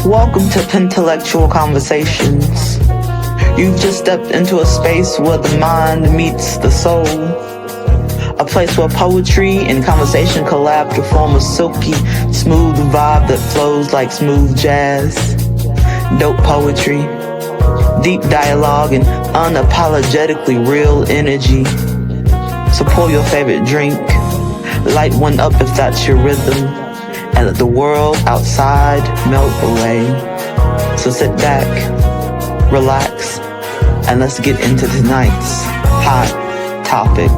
Welcome to Pentellectual Conversations. You've just stepped into a space where the mind meets the soul. A place where poetry and conversation collab to form a silky, smooth vibe that flows like smooth jazz. Dope poetry, deep dialogue, and unapologetically real energy. So pour your favorite drink, light one up if that's your rhythm, and let the world outside melt away. So sit back, relax, and let's get into tonight's hot topic.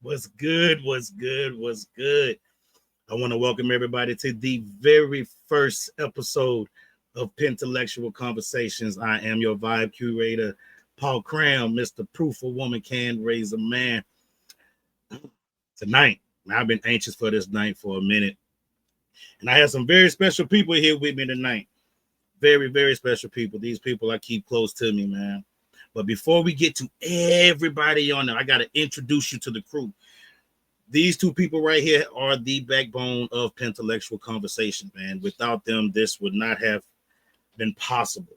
What's good? What's good? What's good? I want to welcome everybody to the very first episode of Pentellectual Conversations. I am your vibe curator, Paul Cram, Mr. Proof a Woman Can Raise a Man. Tonight, I've been anxious for this night for a minute. And I have some very special people here with me tonight. Very, very special people. These people I keep close to me, man. But before we get to everybody on there, I got to introduce you to the crew. These two people right here are the backbone of Pentellectual Conversation, man. Without them, this would not have been possible.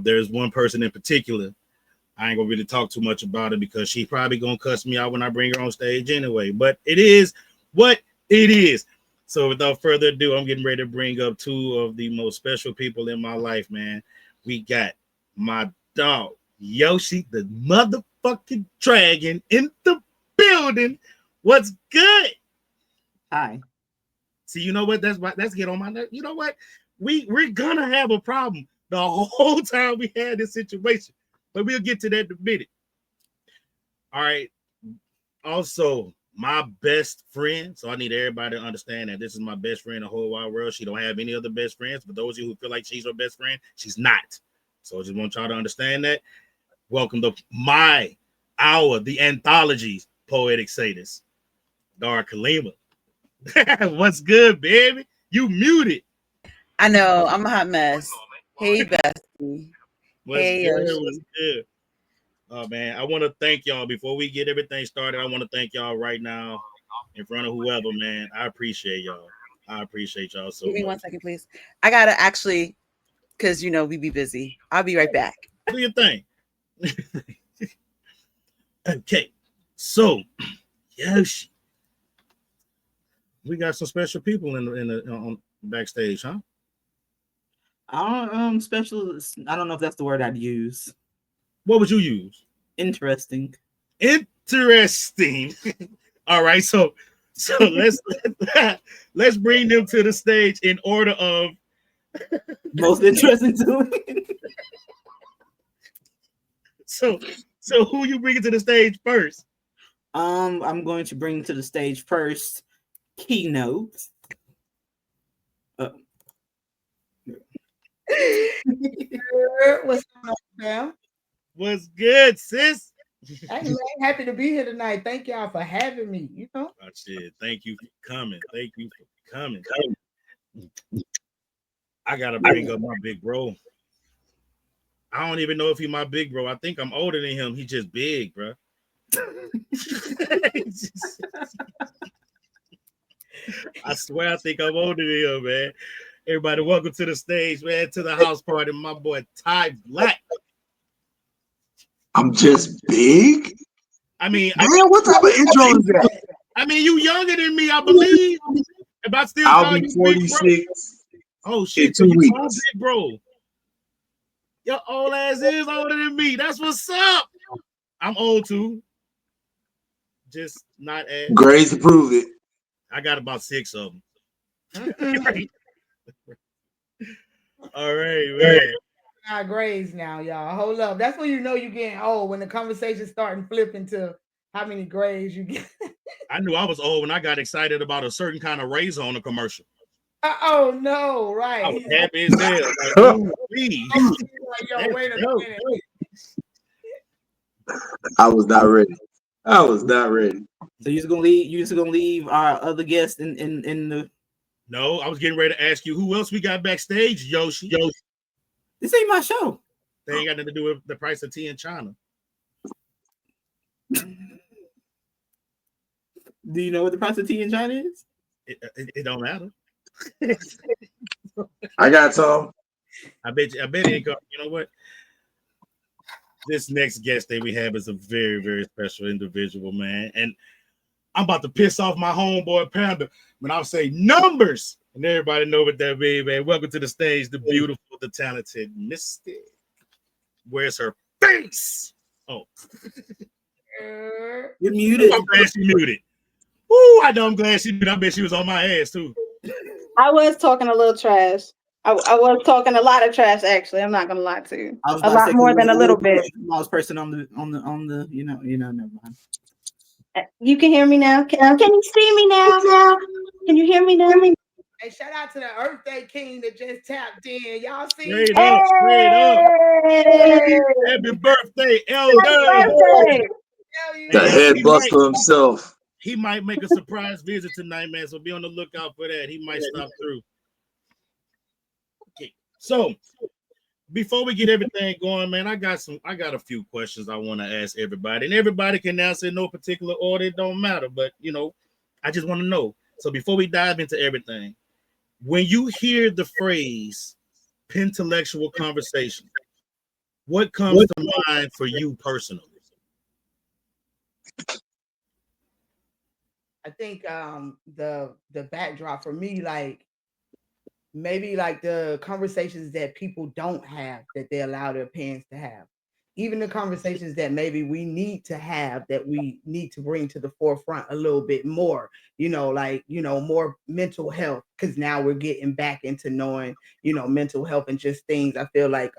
There's one person in particular. I ain't gonna really talk too much about it because she's probably gonna cuss me out when I bring her on stage anyway. But it is what it is. So without further ado, I'm getting ready to bring up two of the most special people in my life, man. We got my dog, Yoshi, the motherfucking dragon, in the building. What's good? Hi. See, you know what? Let's get on my nerve. You know what? We're gonna have a problem the whole time we had this situation, but we'll get to that in a minute. All right. Also, my best friend. So I need everybody to understand that this is my best friend in the whole wide world. She don't have any other best friends. For those of you who feel like she's her best friend, she's not. So I just want y'all to understand that. Welcome to the anthologies, Poetic Sadist, Dara Kalima. What's good, baby? You muted. I know. I'm a hot mess. Hey, bestie. What's good? What's good? Oh, man. I want to thank y'all. Before we get everything started, I want to thank y'all right now in front of whoever, man. I appreciate y'all. I appreciate y'all so much. Give me 1 second, please. I got to actually, because, we be busy. I'll be right back. Do your thing. Okay. So, Yoshi. We got some special people in the on backstage, huh? Special. I don't know if that's the word I'd use. What would you use? Interesting. All right, so let's bring them to the stage in order of most interesting to me. So who you bringing to the stage first? I'm going to bring to the stage first. Keynote. What's going on, fam? What's good, sis? I'm happy to be here tonight. Thank y'all for having me. Oh, shit. Thank you for coming. I gotta bring up my big bro. I don't even know if he's my big bro. I think I'm older than him. He's just big, bro. I swear I think I'm older than him, man. Everybody, welcome to the stage, man, to the house party. My boy Ty Black. I'm just big? I mean, what type of intro is that? I mean, you younger than me, I believe. If I still I'll call be you 46. Big bro. Oh, shit. In 2 weeks. Are big bro. Your old ass is older than me. That's what's up. I'm old, too. Just not as. Grades to prove it. I got about 6 of them. All right, man. Our grades now, y'all. Hold up. That's when you know you're getting old, when the conversation's starting flipping to how many grades you get. I knew I was old when I got excited about a certain kind of razor on a commercial. Oh no, right. I was happy as hell. Like, ooh, please. Yo, wait a minute. I was not ready. So you're just gonna leave our other guests in the. No, I was getting ready to ask you who else we got backstage, Yoshi. This ain't my show. They ain't got nothing to do with the price of tea in China. Do you know what the price of tea in China is? It don't matter. I got some. I bet it ain't going. You know what? This next guest that we have is a very, very special individual, man. And I'm about to piss off my homeboy Panda when I say numbers. And everybody know what that means, man. Welcome to the stage, the beautiful, the talented Misty. Where's her face? Oh. You're muted. I'm glad she muted. Ooh, I know I'm glad she muted. I bet she was on my ass, too. I was talking a little trash. I was talking a lot of trash, actually. I'm not gonna lie to you. I was A lot more than a little bit. Smallest person on the never mind. You can hear me now. Can you see me now? Can you hear me now? Hey, shout out to the Earth Day King that just tapped in. Y'all see? Straight up. Happy birthday, Elder. Birthday. The head buster himself. He might make a surprise visit tonight, man. So be on the lookout for that. He might stop through. Okay. So before we get everything going, man, I got a few questions I want to ask everybody. And everybody can answer in no particular order. It don't matter. But I just want to know. So before we dive into everything, when you hear the phrase pentellectual conversation, what comes to mind for you personally? I think the backdrop for me, like maybe like the conversations that people don't have that they allow their parents to have. Even the conversations that maybe we need to have that we need to bring to the forefront a little bit more, more mental health, because now we're getting back into knowing, mental health and just things. I feel like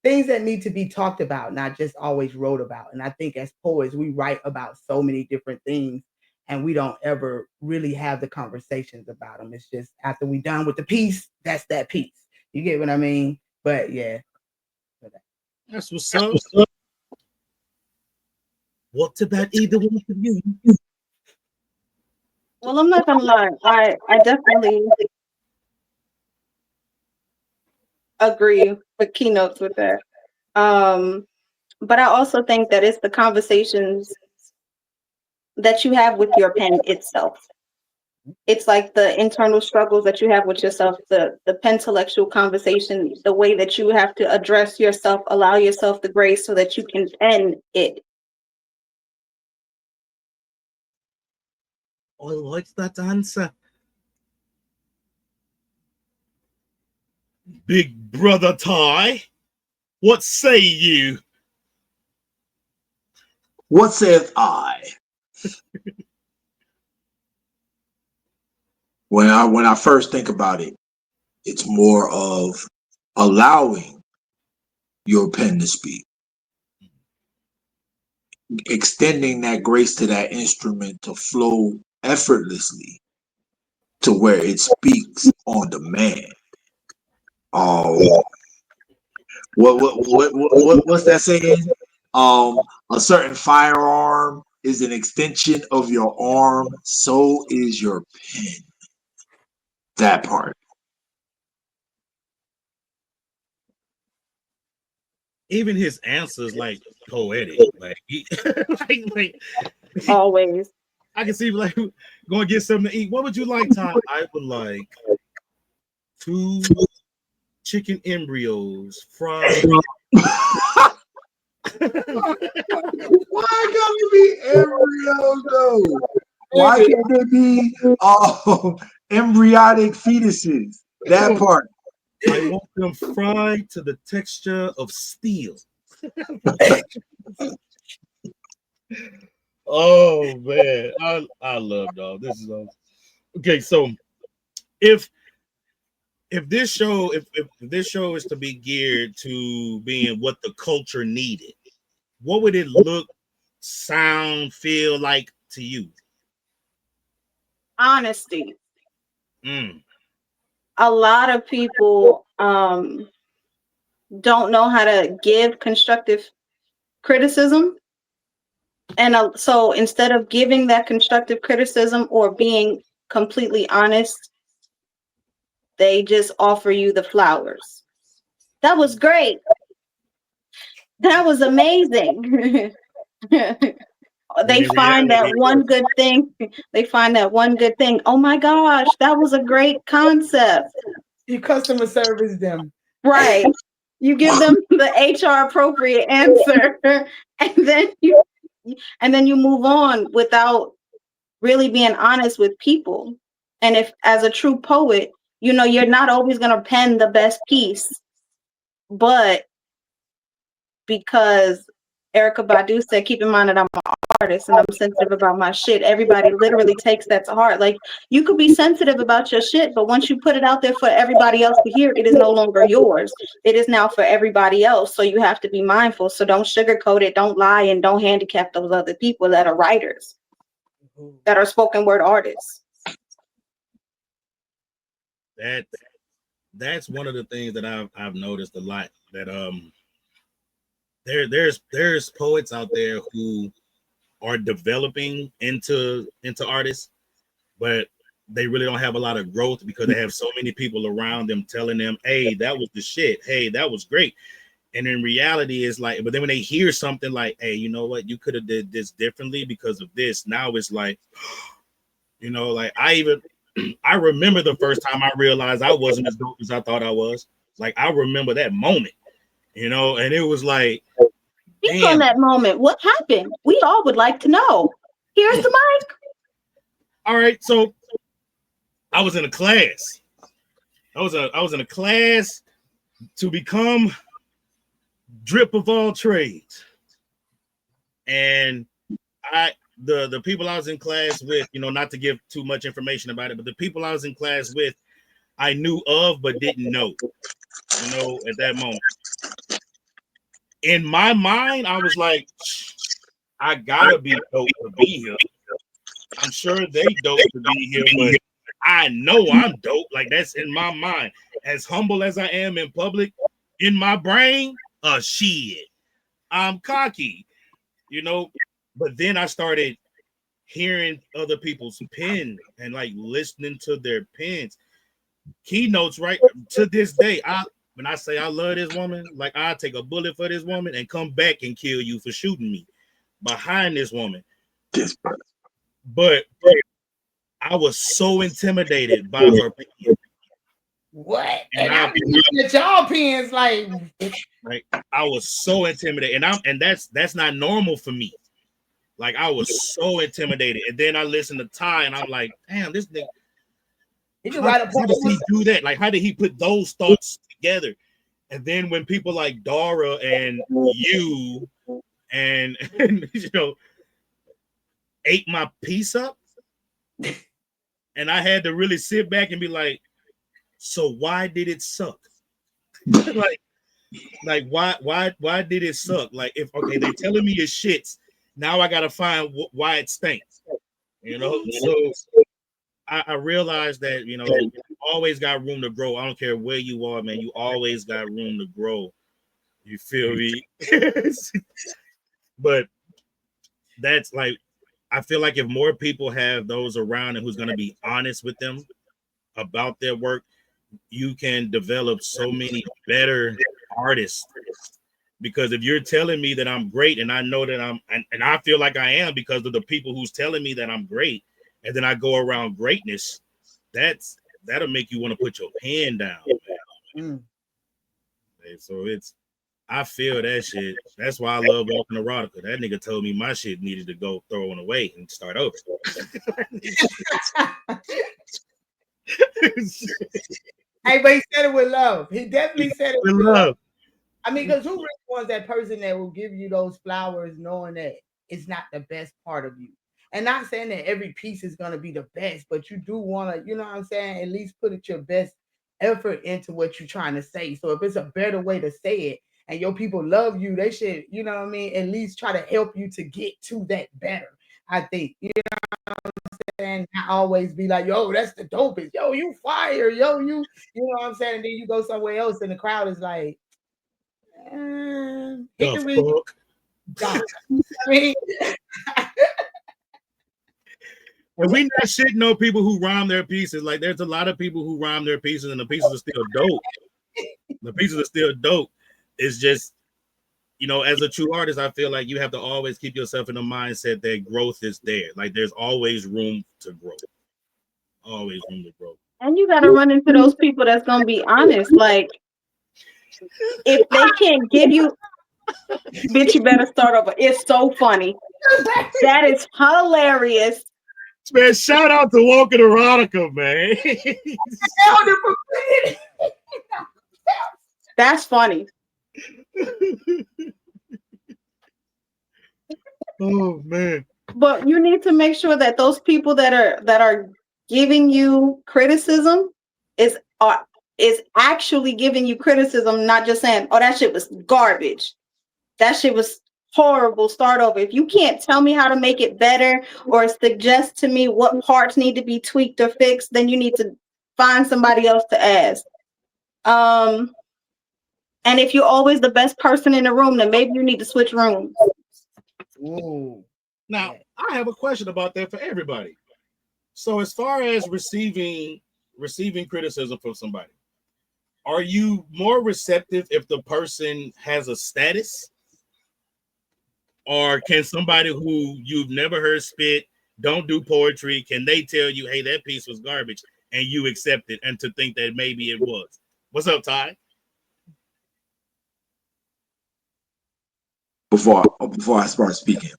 things that need to be talked about, not just always wrote about. And I think as poets, we write about so many different things and we don't ever really have the conversations about them. It's just after we done with the piece, that's that piece. You get what I mean? But yeah. That's what's up. What about either one of you? Well, I'm not gonna lie. I definitely agree with keynotes with that. But I also think that it's the conversations that you have with your pen itself. It's like the internal struggles that you have with yourself, the pentellectual conversation, the way that you have to address yourself, allow yourself the grace so that you can pen it. I like that answer. Big brother Ty, what say you? What saith I? When I first think about it, it's more of allowing your pen to speak, extending that grace to that instrument to flow effortlessly to where it speaks on demand. What's that saying? A certain firearm is an extension of your arm, so is your pen. That part. Even his answers like poetic, like, Always. I can see like going to get something to eat. What would you like, Ty? I would like 2 chicken embryos fried. Why gotta be embryos though? Why can't they be embryonic fetuses? That part. I want them fried to the texture of steel. Oh man, I love dog. This is awesome. Okay. So if this show is to be geared to being what the culture needed, what would it look, sound, feel like to you? Honesty. Mm. A lot of people don't know how to give constructive criticism. And so instead of giving that constructive criticism or being completely honest, they just offer you the flowers. That was great. That was amazing. they find that one good thing. They find that one good thing. Oh my gosh, that was a great concept. You customer service them. Right. You give them the HR appropriate answer, and then you move on without really being honest with people. And if, as a true poet, you're not always going to pen the best piece, but because Erykah Badu said, keep in mind that I'm an artist and I'm sensitive about my shit. Everybody literally takes that to heart. Like, you could be sensitive about your shit, but once you put it out there for everybody else to hear, it is no longer yours. It is now for everybody else. So you have to be mindful. So don't sugarcoat it, don't lie, and don't handicap those other people that are writers, that are spoken word artists. That's one of the things that I've noticed a lot, that there's poets out there who are developing into artists, but they really don't have a lot of growth because they have so many people around them telling them, hey, that was the shit, hey, that was great. And in reality, it's like, but then when they hear something like, hey, you know what, you could have did this differently because of this, now it's like, like I remember the first time I realized I wasn't as dope as I thought I was. Like, I remember that moment, and it was like, Speak on that moment. What happened? We all would like to know. Here's the mic. All right, so I was in a class. I was in a class to become drip of all trades, and the people I was in class with, not to give too much information about it, but the people I was in class with, I knew of but didn't know, at that moment. In my mind, I was like, I gotta be dope to be here. I'm sure they dope to be here, but I know I'm dope. Like, that's in my mind. As humble as I am in public, in my brain, shit, I'm cocky, But then I started hearing other people's pen and like listening to their pens, keynotes. Right to this day, when I say I love this woman, like, I take a bullet for this woman and come back and kill you for shooting me behind this woman. But I was so intimidated by her pen. What? And I'm looking at y'all pens like I was so intimidated, and that's not normal for me. Like, I was so intimidated, and then I listened to Ty, and I'm like, damn, this nigga. How does he do that? Like, how did he put those thoughts together? And then when people like Dara and you and ate my piece up, and I had to really sit back and be like, so why did it suck? like why did it suck? Like, if they're telling me it's shits, now I gotta find why it stinks. So I realized that you always got room to grow. I don't care where you are, man. You always got room to grow. You feel me? But that's like, I feel like if more people have those around and who's going to be honest with them about their work, you can develop so many better artists. Because if you're telling me that I'm great, and I know that and I feel like I am because of the people who's telling me that I'm great, and then I go around greatness, that'll make you want to put your pen down. So I feel that shit. That's why I love Walking Erotica. That nigga told me my shit needed to go thrown away and start over. Hey, but he said it with love. He definitely said it with love. I mean, because who really wants that person that will give you those flowers knowing that it's not the best part of you? And not saying that every piece is going to be the best, but you do want to, you know what I'm saying, at least put it your best effort into what you're trying to say. So if it's a better way to say it and your people love you, they should, you know what I mean, at least try to help you to get to that better. I think, you know what I'm saying? Not always be like, yo, that's the dopest. Yo, you fire. Yo, you know what I'm saying? And then you go somewhere else and the crowd is like, Hickory. God. I mean, and we not shitting on people who rhyme their pieces. Like, there's a lot of people who rhyme their pieces and the pieces are still dope. The pieces are still dope. It's just you know, as a true artist, I feel like you have to always keep yourself in the mindset that growth is there. Like there's always room to grow. Always room to grow. And you got to run into those people that's going to be honest. Like, if they can't give you, bitch, you better start over. It's so funny. That is hilarious. Man, shout out to Walking Erotica, man. That's funny. Oh man. But you need to make sure that those people that are giving you criticism is actually giving you criticism, not just saying, "Oh, that shit was garbage. That shit was horrible. Start over." If you can't tell me how to make it better or suggest to me what parts need to be tweaked or fixed, then you need to find somebody else to ask. And if you're always the best person in the room, then maybe you need to switch rooms. Ooh. Now, I have a question about that for everybody. So as far as receiving criticism from somebody, are you more receptive if the person has a status? Or can somebody who you've never heard spit, don't do poetry, can they tell you, hey, that piece was garbage, and you accept it and to think that maybe it was? What's up, Ty? Before I start speaking,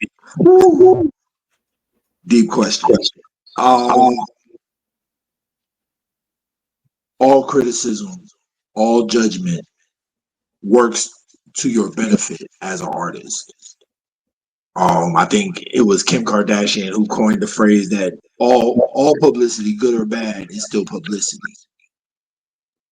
deep question. All criticism, all judgment works to your benefit as an artist. I think it was Kim Kardashian who coined the phrase that all publicity, good or bad, is still publicity.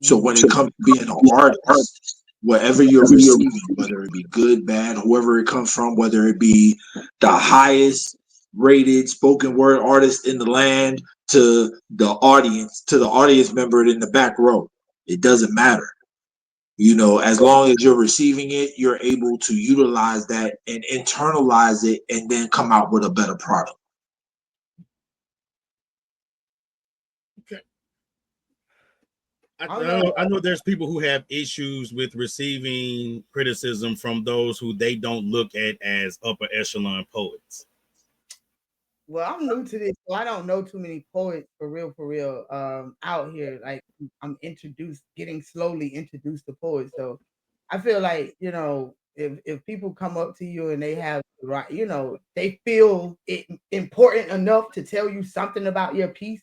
So when it comes to being an artist, whatever you're receiving, whether it be good, bad, whoever it comes from, whether it be the highest rated spoken word artist in the land to the audience member in the back row, it doesn't matter. You know, as long as you're receiving it, you're able to utilize that and internalize it and then come out with a better product. Okay. I know there's people who have issues with receiving criticism from those who they don't look at as upper echelon poets. Well, I'm new to this, so I don't know too many poets for real, out here. Like I'm getting slowly introduced to poets. So I feel like, if people come up to you and they have the right, they feel it important enough to tell you something about your piece,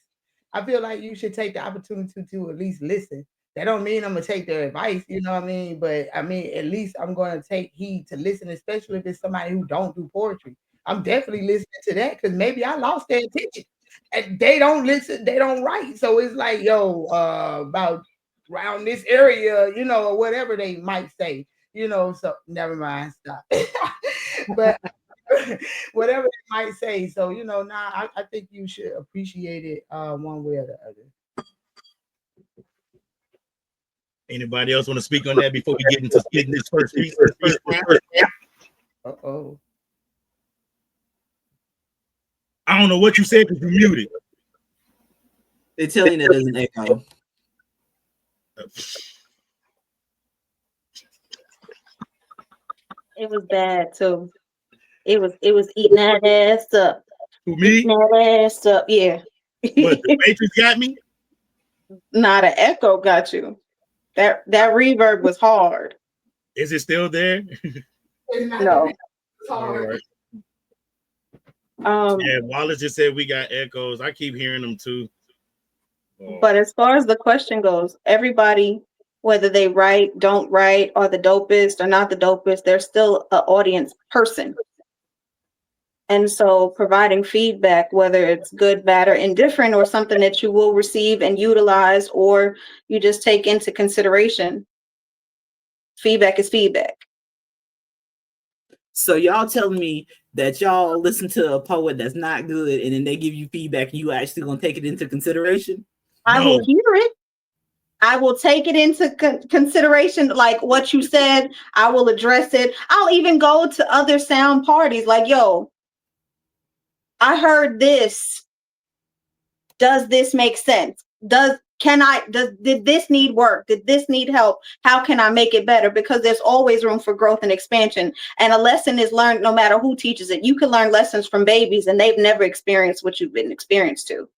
I feel like you should take the opportunity to at least listen. That don't mean I'm gonna take their advice, you know what I mean? But I mean, at least I'm gonna take heed to listen, especially if it's somebody who don't do poetry. I'm definitely listening to that because maybe I lost their attention. And they don't listen, they don't write. So it's like, yo, about around this area, or whatever they might say, so never mind, stop. But whatever they might say. So, I think you should appreciate it one way or the other. Anybody else want to speak on that before we get into spitting this first piece? Uh-oh. I don't know what you said because you muted. They're telling it as an echo. It was bad too. It was eating that ass up. Who, me? Eating that ass up, yeah. What, the Matrix got me? Nah, the echo got you. That reverb was hard. Is it still there? No. All right. Yeah, Wallace just said we got echoes. I keep hearing them too. But as far as the question goes, everybody, whether they write, don't write, or the dopest or not the dopest, they're still an audience person. And so providing feedback, whether it's good, bad, or indifferent, or something that you will receive and utilize, or you just take into consideration, feedback is feedback. So y'all telling me that y'all listen to a poet that's not good and then they give you feedback and you actually gonna take it into consideration? I will hear it. I will take it into consideration, like what you said. I will address it. I'll even go to other sound parties like, yo, I heard this. Does this make sense? did this need work? Did this need help? How can I make it better? Because there's always room for growth and expansion. And a lesson is learned no matter who teaches it. You can learn lessons from babies and they've never experienced what you've been experienced to.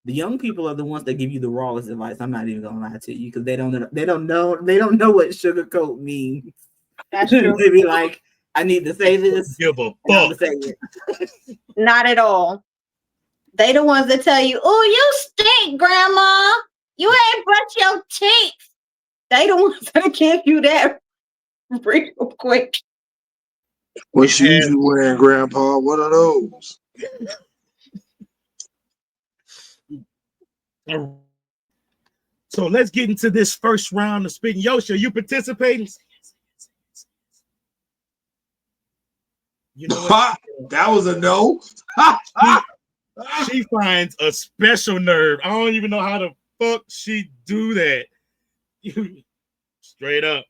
The young people are the ones that give you the rawest advice. I'm not even gonna lie to you because they don't know what sugarcoat means. That's true. They be like, I need to say this. Give a and I'm fuck. gonna say it. Not at all. They the ones that tell you, "Oh, you stink, Grandma. You ain't brush your teeth." They the ones that give you that real quick. What shoes you wearing, Grandpa? What are those? So let's get into this first round of spitting. Yoshi, are you participating? You know what? That was a no. She finds a special nerve. I don't even know how the fuck she do that. Straight up.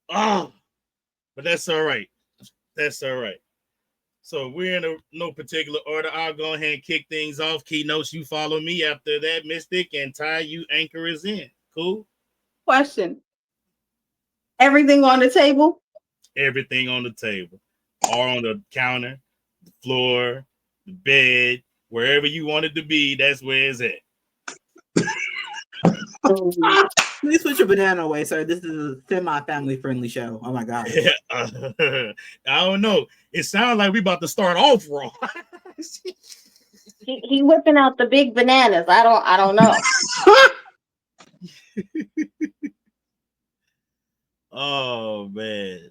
Oh, but that's all right. That's all right. So we're in no particular order. I'll go ahead and kick things off. Keynotes, you follow me. After that, Mystic and Ty, you anchor is in. Cool? Question. Everything on the table? Everything on the table. Or on the counter, the floor, the bed, wherever you want it to be, that's where it's at. Please put your banana away, sir. This is a semi-family friendly show. Oh my god. I don't know. It sounds like we about to start off wrong. He whipping out the big bananas. I don't know. Oh man.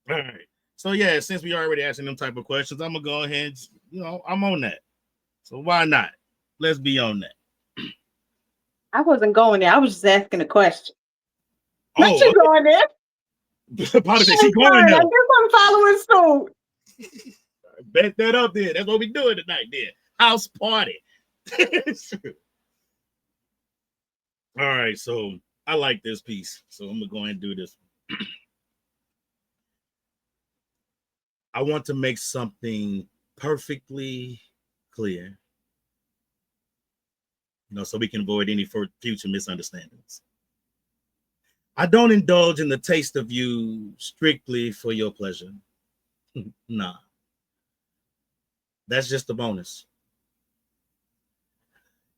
All right. So yeah, since we already asking them type of questions, I'm gonna go ahead. I'm on that. So why not? Let's be on that. I wasn't going there. I was just asking a question. Oh, Not you going there. Potter said she going there. I guess I'm following suit. Bet that up then. That's what we doing tonight then. House party. All right, so I like this piece. So I'm gonna go ahead and do this. I want to make something perfectly clear. So we can avoid any future misunderstandings. I don't indulge in the taste of you strictly for your pleasure. Nah. That's just a bonus.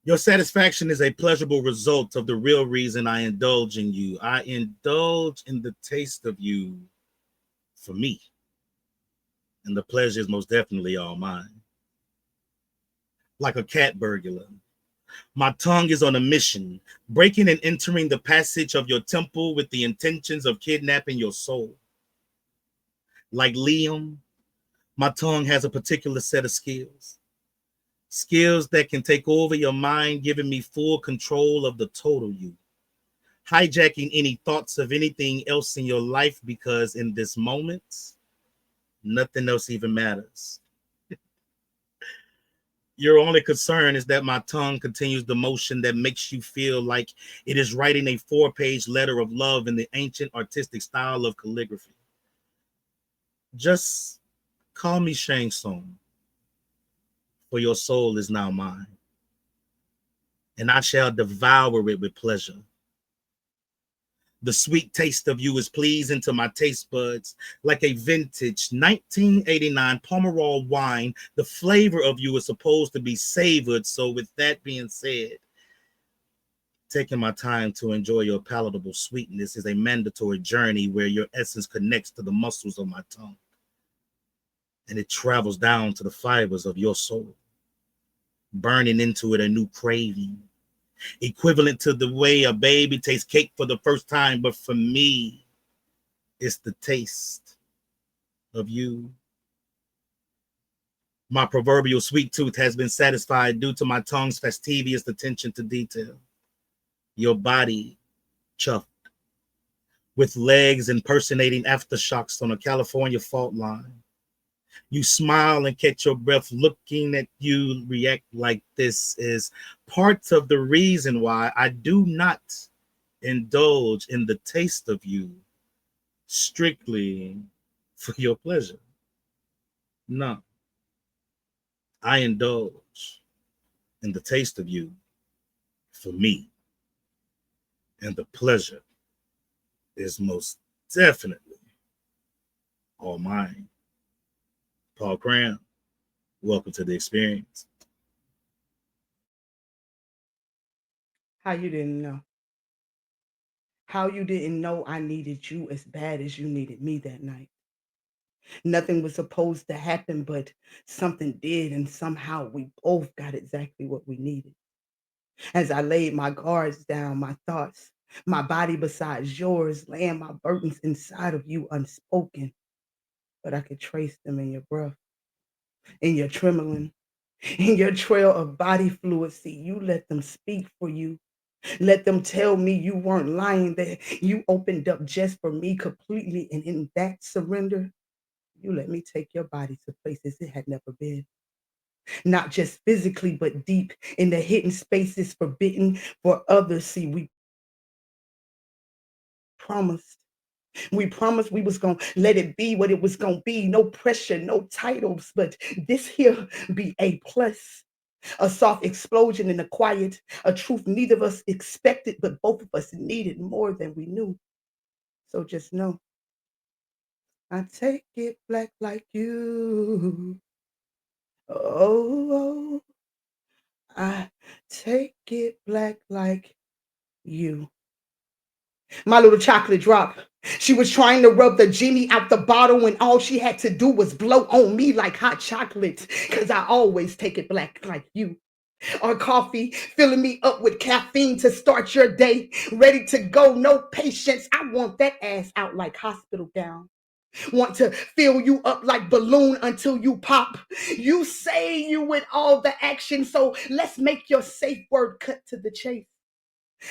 Your satisfaction is a pleasurable result of the real reason I indulge in you. I indulge in the taste of you for me. And the pleasure is most definitely all mine. Like a cat burglar. My tongue is on a mission, breaking and entering the passage of your temple with the intentions of kidnapping your soul. Like Liam, my tongue has a particular set of skills. Skills that can take over your mind, giving me full control of the total you. Hijacking any thoughts of anything else in your life because in this moment, nothing else even matters. Your only concern is that my tongue continues the motion that makes you feel like it is writing a 4-page letter of love in the ancient artistic style of calligraphy. Just call me Shang Tsung, for your soul is now mine, and I shall devour it with pleasure. The sweet taste of you is pleasing to my taste buds, like a vintage 1989 Pomerol wine. The flavor of you is supposed to be savored. So with that being said, taking my time to enjoy your palatable sweetness is a mandatory journey where your essence connects to the muscles of my tongue, and it travels down to the fibers of your soul, burning into it a new craving. Equivalent to the way a baby tastes cake for the first time, but for me, it's the taste of you. My proverbial sweet tooth has been satisfied due to my tongue's fastidious attention to detail. Your body chuffed, with legs impersonating aftershocks on a California fault line. You smile and catch your breath. Looking at you react like this is part of the reason why I do not indulge in the taste of you strictly for your pleasure. No. I indulge in the taste of you for me. And the pleasure is most definitely all mine. Paul Cram, welcome to the experience. How you didn't know? How you didn't know I needed you as bad as you needed me that night? Nothing was supposed to happen, but something did, and somehow we both got exactly what we needed. As I laid my guards down, my thoughts, my body beside yours, laying my burdens inside of you unspoken, but I could trace them in your breath, in your trembling, in your trail of body fluid. See, you let them speak for you. Let them tell me you weren't lying, that you opened up just for me completely. And in that surrender, you let me take your body to places it had never been. Not just physically, but deep in the hidden spaces forbidden for others. See, promised. We promised we was gonna let it be what it was gonna be. No pressure, no titles, but this here be A plus. A soft explosion in the quiet, a truth neither of us expected, but both of us needed more than we knew. So just know, I take it black like you. Oh, I take it black like you. My little chocolate drop. She was trying to rub the genie out the bottle when all she had to do was blow on me like hot chocolate. Cause I always take it black like you. Or coffee, filling me up with caffeine to start your day. Ready to go, no patience. I want that ass out like hospital gown. Want to fill you up like balloon until you pop. You say you with all the action, so let's make your safe word cut to the chase.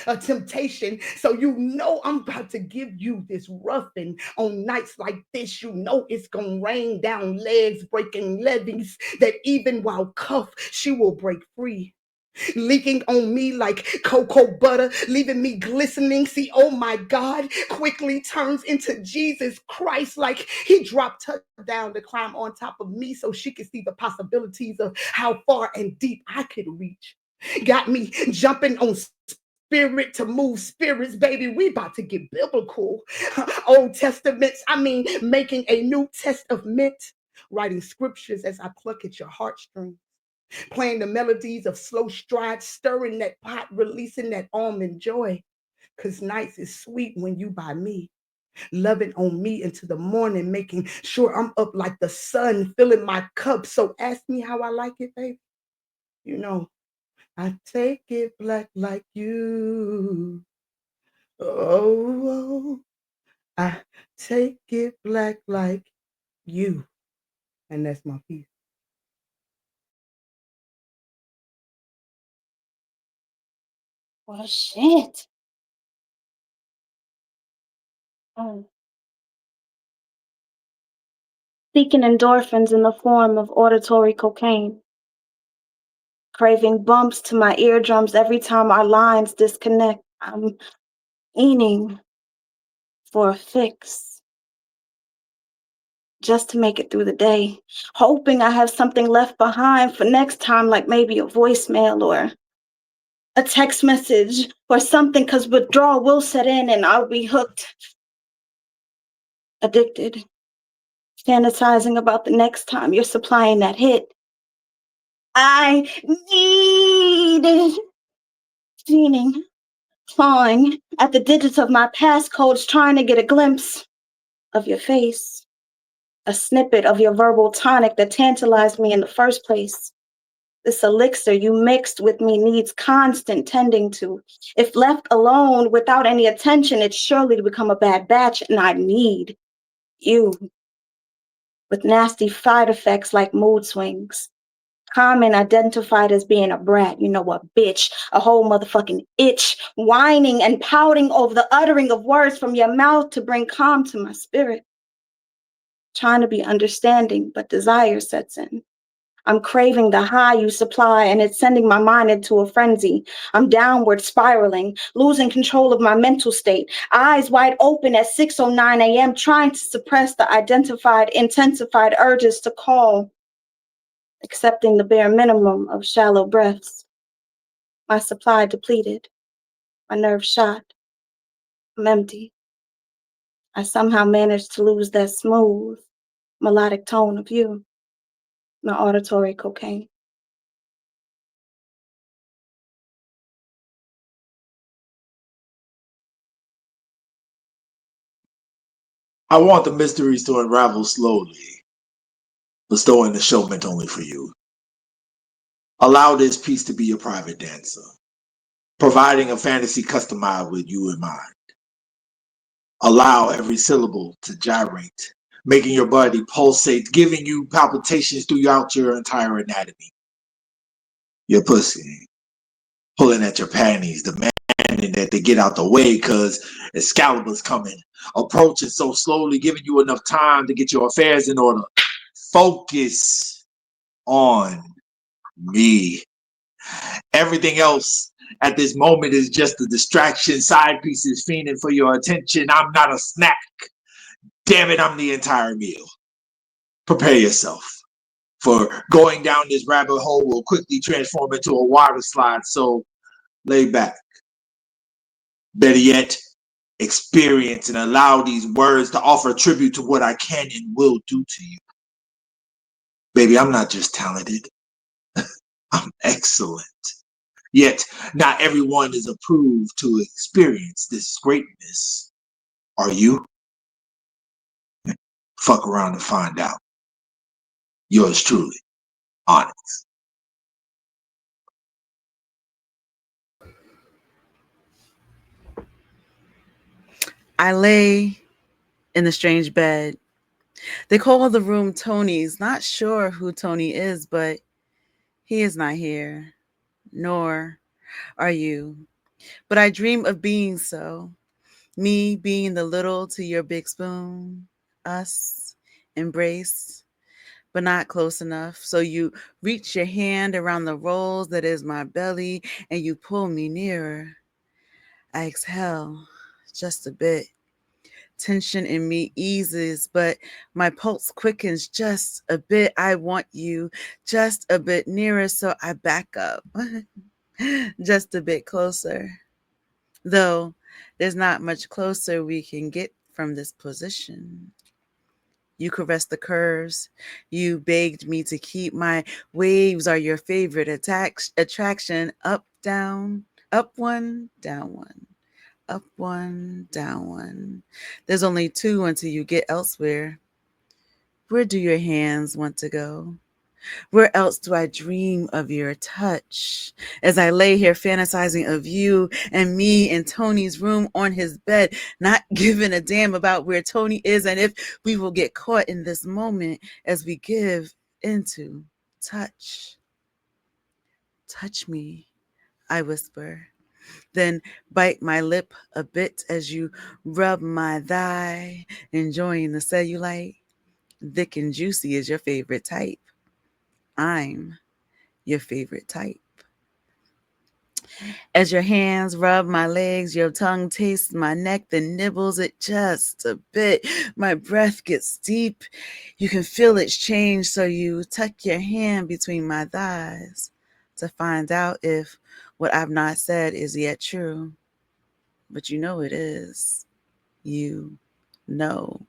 A temptation, so you know I'm about to give you this roughing. On nights like this, you know it's gonna rain down legs, breaking levees, that even while cuffed, she will break free. Leaking on me like cocoa butter, leaving me glistening. See, oh my God, quickly turns into Jesus Christ, like he dropped her down to climb on top of me so she could see the possibilities of how far and deep I could reach. Got me jumping on spirit to move spirits, baby. We about to get biblical. Old Testaments, I mean, making a New Testament, writing scriptures as I pluck at your heartstrings, playing the melodies of slow strides, stirring that pot, releasing that almond joy. Cause nights is sweet when you by me, loving on me into the morning, making sure I'm up like the sun, filling my cup. So ask me how I like it, baby. You know, I take it black like you. Oh, I take it black like you. And that's my piece. Well, shit. Oh. Seeking endorphins in the form of auditory cocaine. Craving bumps to my eardrums every time our lines disconnect. I'm aiming for a fix just to make it through the day, hoping I have something left behind for next time, like maybe a voicemail or a text message or something, because withdrawal will set in and I'll be hooked, addicted, fantasizing about the next time you're supplying that hit. I need it. Fiending, clawing at the digits of my passcodes, trying to get a glimpse of your face, a snippet of your verbal tonic that tantalized me in the first place. This elixir you mixed with me needs constant tending to. If left alone without any attention, it's surely to become a bad batch, and I need you. With nasty side effects like mood swings. Common identified as being a brat, you know what, bitch, a whole motherfucking itch, whining and pouting over the uttering of words from your mouth to bring calm to my spirit. Trying to be understanding, but desire sets in. I'm craving the high you supply, and it's sending my mind into a frenzy. I'm downward spiraling, losing control of my mental state, eyes wide open at 6:09 a.m., trying to suppress the intensified urges to call accepting the bare minimum of shallow breaths. My supply depleted, my nerves shot. I'm empty. I somehow managed to lose that smooth, melodic tone of you, my auditory cocaine. I want the mysteries to unravel slowly, bestowing the show meant only for you. Allow this piece to be your private dancer, providing a fantasy customized with you in mind. Allow every syllable to gyrate, making your body pulsate, giving you palpitations throughout your entire anatomy. Your pussy, pulling at your panties, demanding that they get out the way because Excalibur's coming, approaching so slowly, giving you enough time to get your affairs in order. Focus on me. Everything else at this moment is just a distraction, side pieces fiending for your attention. I'm not a snack. Damn it, I'm the entire meal. Prepare yourself, for going down this rabbit hole will quickly transform into a water slide, so lay back. Better yet, experience and allow these words to offer tribute to what I can and will do to you. Baby, I'm not just talented, I'm excellent. Yet, not everyone is approved to experience this greatness. Are you? Fuck around and find out. Yours truly, Onyx. I lay in the strange bed. They call the room Tony's. Not sure who Tony is, but he is not here, nor are you. But I dream of being so. Me being the little to your big spoon. Us embrace, but not close enough. So you reach your hand around the rolls that is my belly and you pull me nearer. I exhale just a bit. Tension in me eases, but my pulse quickens just a bit. I want you just a bit nearer, so I back up just a bit closer. Though there's not much closer we can get from this position. You caressed the curves. You begged me to keep my waves are your favorite attraction. Up, down, up one, down one. Up one, down one. There's only two until you get elsewhere. Where do your hands want to go? Where else do I dream of your touch? As I lay here fantasizing of you and me in Tony's room on his bed, not giving a damn about where Tony is and if we will get caught in this moment as we give into touch. Touch me, I whisper. Then bite my lip a bit as you rub my thigh, enjoying the cellulite. Thick and juicy is your favorite type. I'm your favorite type. As your hands rub my legs, your tongue tastes my neck, then nibbles it just a bit. My breath gets deep. You can feel its change, so you tuck your hand between my thighs to find out if what I've not said is yet true. But you know it is. You know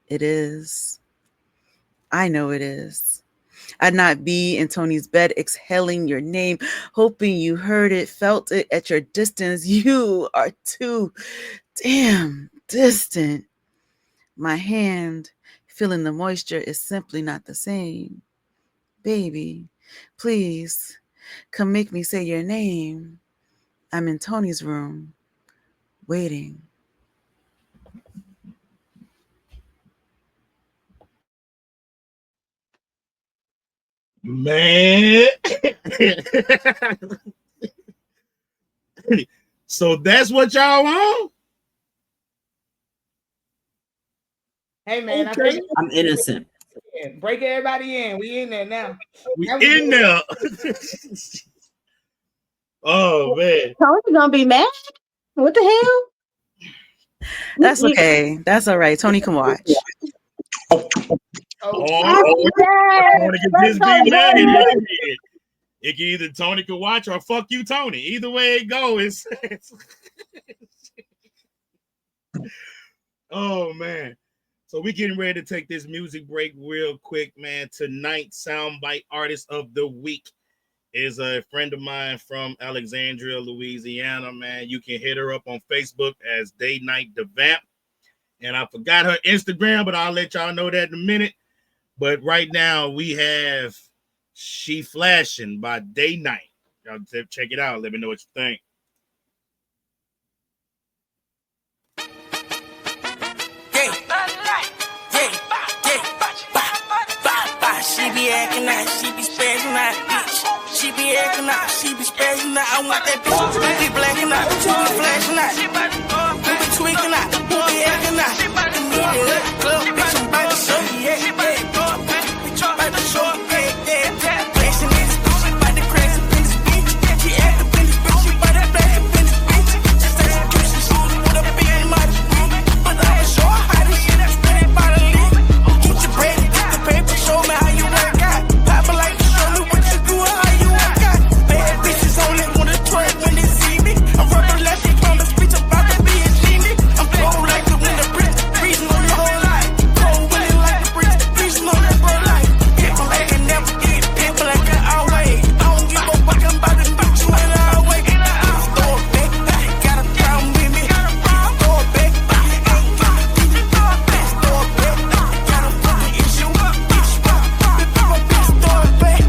it is. I know it is. I'd not be in Tony's bed exhaling your name, hoping you heard it, felt it at your distance. You are too damn distant. My hand, feeling the moisture, is simply not the same. Baby, please, come make me say your name. I'm in Tony's room, waiting. Man. So that's what y'all want? Hey man, I Okay. think I'm innocent. break everybody in. We in there now. We Now in there. Oh man. Tony's gonna be mad. What the hell? That's okay. That's all right. Tony can watch. Oh, Or Yes, Tony can let's just go, be mad at Tony. it. It can either Tony can watch or fuck you, Tony. Either way it goes. Oh man. So we getting ready to take this music break real quick, man. Tonight, Soundbite Artist of the Week is a friend of mine from Alexandria, Louisiana, man. You can hit her up on Facebook as Day Night the Vamp. And I forgot her Instagram, but I'll let y'all know that in a minute. But right now we have She Flashing by Day Night. Y'all check it out. Let me know what you think. She be acting out, she be spazzing out, bitch. She be acting out, she be spazzing out. I want that bitch to be blacking out, to be flashing out. Who be tweaking out, who be acting out. The media, club, bitch, I'm about to show you, yeah, yeah. Bitch, I'm about to show you, yeah, yeah. Flashing in this bitch, she about to crash up in this bitch. She act up in this bitch, she about to flash up in this bitch. Just execution shoes with a big mouth. But I'ma show her how this shit is spread by the league. Get your bread, get the paper, show me how you work out. Papa like to show me what you do and how you work out. Bad bitches only wanna twerk when they see me. I'm rubber left from the speech, I'm about to be a genie. I'm cold like the winter breeze, breezing on your whole life. Cold winter like the breeze, breezing on that bro life. People like I never get, people like I always. I don't give a fuck, I'm about to beat you in the highway. Throw it back, got a problem with me. Throw it back, ain't gonna teach you. Throw it back, got a fucking issue. Throw it back.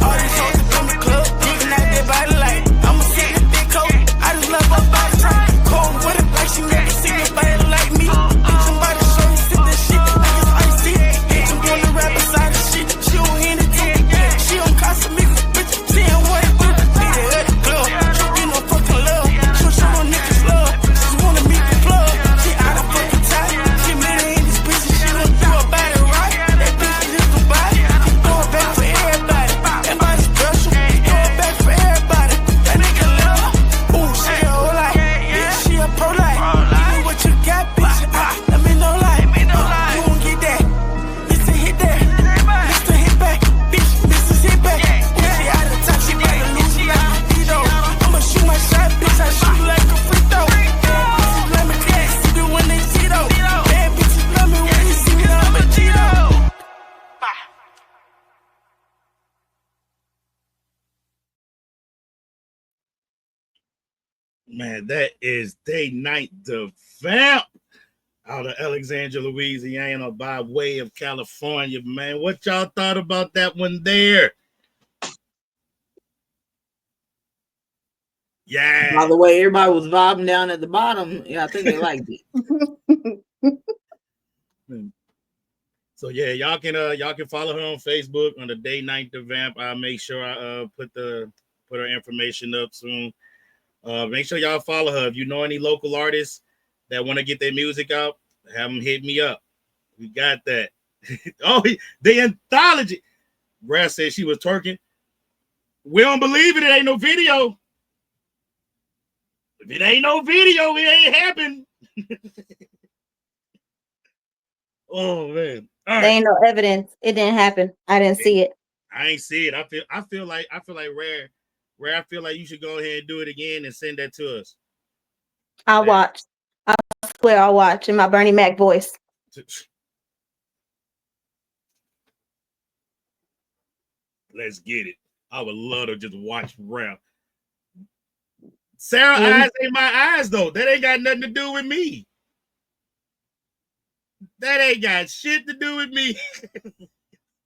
All these hoes up in the club, digging out their body like I'm a sick big coat. I just love her body type. Cold with it like she never seen nobody like me. Bitch, I'm about to show you sit that shit like it's icy. Bitch, I'm gonna rap beside the shit. She don't hear it too. She don't cost me, bitch. She don't want it too. Need it at the club. She get no fucking love. She'll show no niggas love. She wanna meet the plug. She out of fucking time. She made it in this bitch and she done do about it right. That bitch is just a body. She throw it back for everybody. Everybody special. Throw it back for everybody. That nigga love her. Ooh, she a whole lot. Bitch, she a pro life. Give me what you got, bitch. Let me know like. You won't get that. Mr. Hit that. Mr. Hit back. Bitch, Mr. Hit back. Ooh, she out of time. She about to lose it like a Tito. I'ma shoot my shot, bitch. I shoot like a free throw. Bad bitches love me. See me when they see though. Bad bitches love me when they see me. I'm a Cheeto. Man, that is Day Night the Vamp out of Alexandria, Louisiana, by way of California, man. What y'all thought about that one there? Yeah. By the way, everybody was vibing down at the bottom. Yeah, I think they liked it. So yeah, y'all can follow her on Facebook on the Day Night the Vamp. I'll make sure I put her information up soon. Make sure y'all follow her. If you know any local artists that want to get their music out, have them hit me up. We got that. Oh, the anthology. Grass said she was twerking. We don't believe it. It ain't no video. If it ain't no video, it ain't happened. Oh man. All right. There ain't no evidence. It didn't happen. I didn't see it. I ain't see it. I feel like Rare. I feel like you should go ahead and do it again and send that to us. I'll watch. I swear I'll watch in my Bernie Mac voice. Let's get it. I would love to just watch Rare. Sarah Mm-hmm. eyes ain't my eyes though. That ain't got nothing to do with me. That ain't got shit to do with me.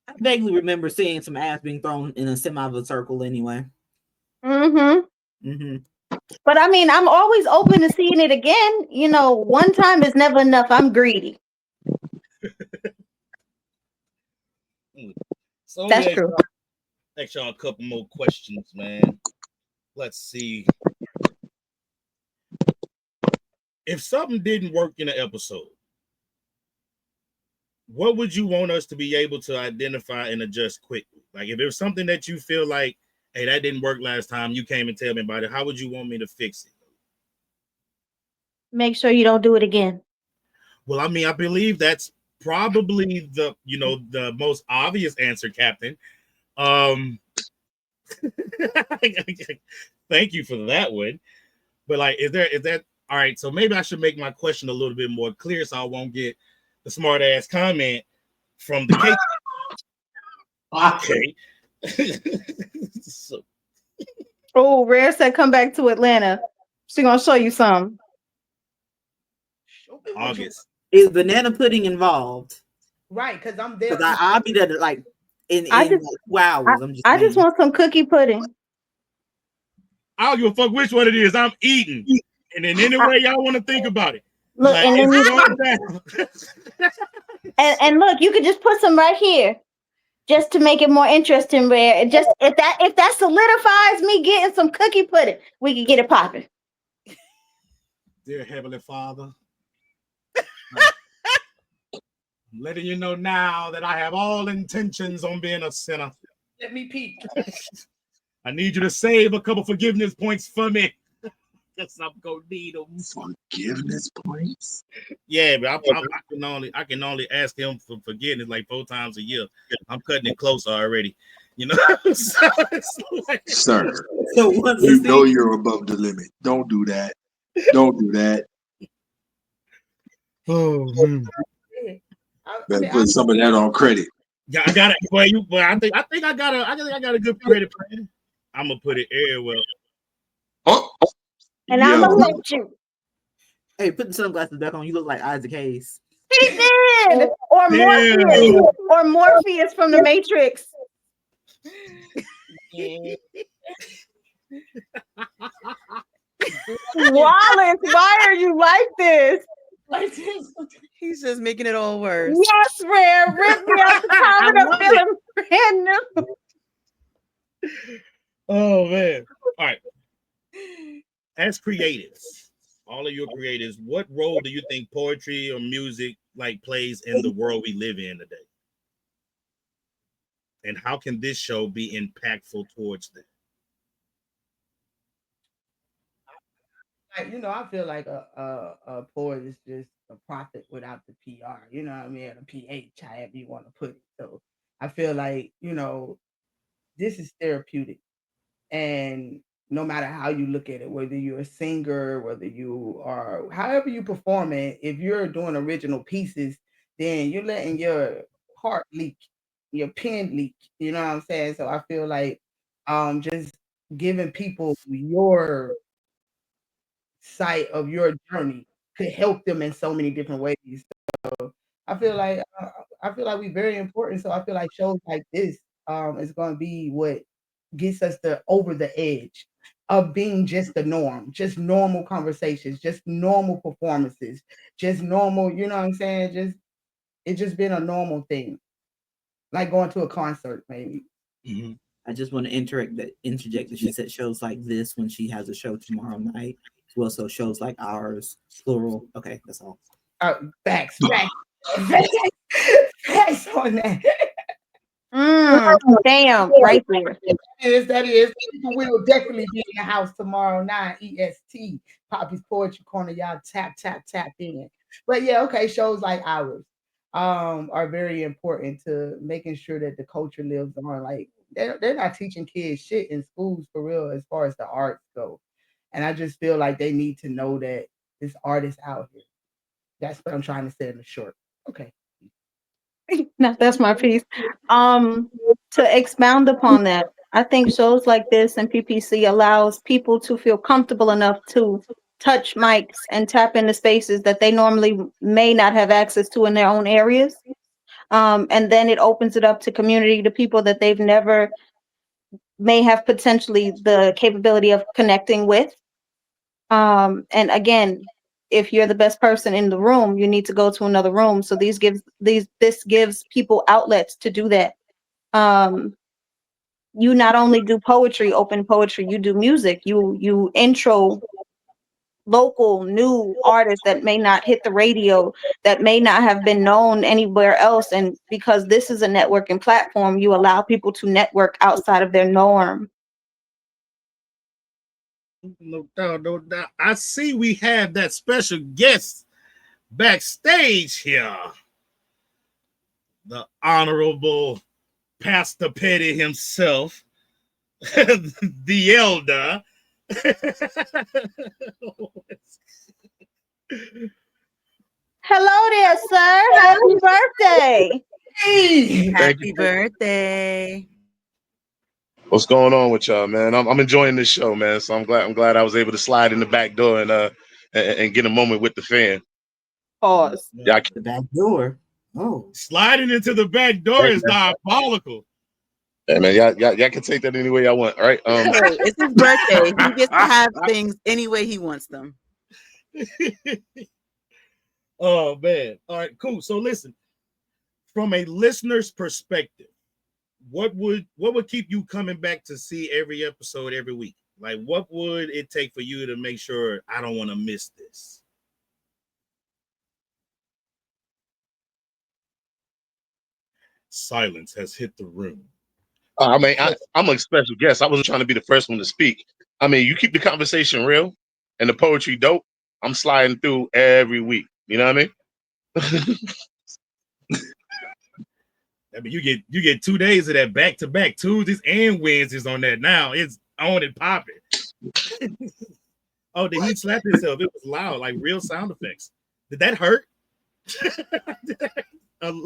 I vaguely remember seeing some ass being thrown in a semi of a circle anyway. But I mean, I'm always open to seeing it again. You know, one time is never enough. I'm greedy. So that's true. Ask y'all a couple more questions, man. Let's see. If something didn't work in an episode, what would you want us to be able to identify and adjust quickly? Like if there's something that you feel like, hey, that didn't work last time, you came and tell me about it, how would you want me to fix it? Make sure you don't do it again. Well, I mean, I believe that's probably the most obvious answer, Captain. Thank you for that one. But like, is that all right? So maybe I should make my question a little bit more clear, so I won't get the smart ass comment from the cake. Okay. So, Oh, Rare said come back to Atlanta. She gonna show you some. Show me what you- August. Is banana pudding involved? Right, because I'm there. Because I'll be there like in I like just 2 hours. I'm just I saying. just want some cookie pudding. I don't give a fuck which one it is. I'm eating. And in any way y'all want to think about it. Look, Like, and then it's you going down. and look, you could just put some right here, just to make it more interesting. Rare, and just if that solidifies me getting some cookie pudding, we can get it popping. Dear Heavenly Father, I'm letting you know now that I have all intentions on being a sinner. Let me peek. I need you to save a couple forgiveness points for me. Guess I'm gonna need them. Forgiveness points. Yeah, but I can only ask him for forgiveness like 4 times a year. I'm cutting it close already. You know, so it's like, Sir, So once you the know season, you're above the limit. Don't do that. Don't do that. oh man. Better put some of that on credit. Yeah, I got it. Well, I think I got a good credit plan. I'm gonna put it everywhere. Oh, And I'm gonna yo, let you. hey, put the sunglasses back on. You look like Isaac Hayes. He did, or Morpheus, Damn. or Morpheus from the Matrix. Wallace, why are you like this? He's just making it all worse. Yes, Rare, rip me out the comment. I'm feeling brand new. Oh man. All right. As creatives, all of your creatives, what role do you think poetry or music like plays in the world we live in today? And how can this show be impactful towards that? Like, I feel like a poet is just a prophet without the PR. You know what I mean? Or the PH, however you want to put it. So I feel like this is therapeutic, and no matter how you look at it, whether you're a singer, whether you are however you perform it, if you're doing original pieces, then you're letting your heart leak, your pen leak. You know what I'm saying? So I feel like just giving people your sight of your journey could help them in so many different ways. I feel like we're very important. So I feel like shows like this is going to be what gets us over the edge of being just the norm, just normal conversations, just normal performances, just normal. You know what I'm saying? It's just been a normal thing, like going to a concert, maybe. Mm-hmm. I just want to interject that she said shows like this when she has a show tomorrow night. Well, so shows like ours, plural. Okay, that's all. Facts on that. Damn, right there. That is. People will definitely be in the house tomorrow night. EST, Poppy's Poetry Corner. Y'all tap in. But yeah, okay, shows like ours are very important to making sure that the culture lives on. Like they're not teaching kids shit in schools for real as far as the arts go. And I just feel like they need to know that this art is out here. That's what I'm trying to say in the short. Okay. No, that's my piece. To expound upon that, I think shows like this and PPC allows people to feel comfortable enough to touch mics and tap into spaces that they normally may not have access to in their own areas. And then it opens it up to community, to people that they've never may have potentially the capability of connecting with. And again, if you're the best person in the room, you need to go to another room. So this gives people outlets to do that. You not only do poetry, open poetry, you do music, you intro local new artists that may not hit the radio, that may not have been known anywhere else. And because this is a networking platform, you allow people to network outside of their norm. No doubt, no doubt. I see we have that special guest backstage here. the honorable Pastor Petty himself, the elder. Hello there, sir. Happy birthday. Hey, Happy birthday. What's going on with y'all, man? I'm enjoying this show, man. So I'm glad I was able to slide in the back door and get a moment with the fan. Pause. Yeah, The back door. Oh, Sliding into the back door is diabolical. hey, man, y'all can take that any way y'all want, all right? Hey, it's his birthday. He gets to have things any way he wants them. Oh man. All right, cool. So listen, from a listener's perspective, what would keep you coming back to see every episode every week? Like, what would it take for you to make sure I don't want to miss this? Silence has hit the room. I mean, I'm a special guest. I wasn't trying to be the first one to speak. I mean, you keep the conversation real and the poetry dope. I'm sliding through every week. You know what I mean? I mean, you get 2 days of that back to back, Tuesdays and Wednesdays on that. Now it's on and popping. Oh, did he slap himself? It was loud, like real sound effects. Did that hurt? it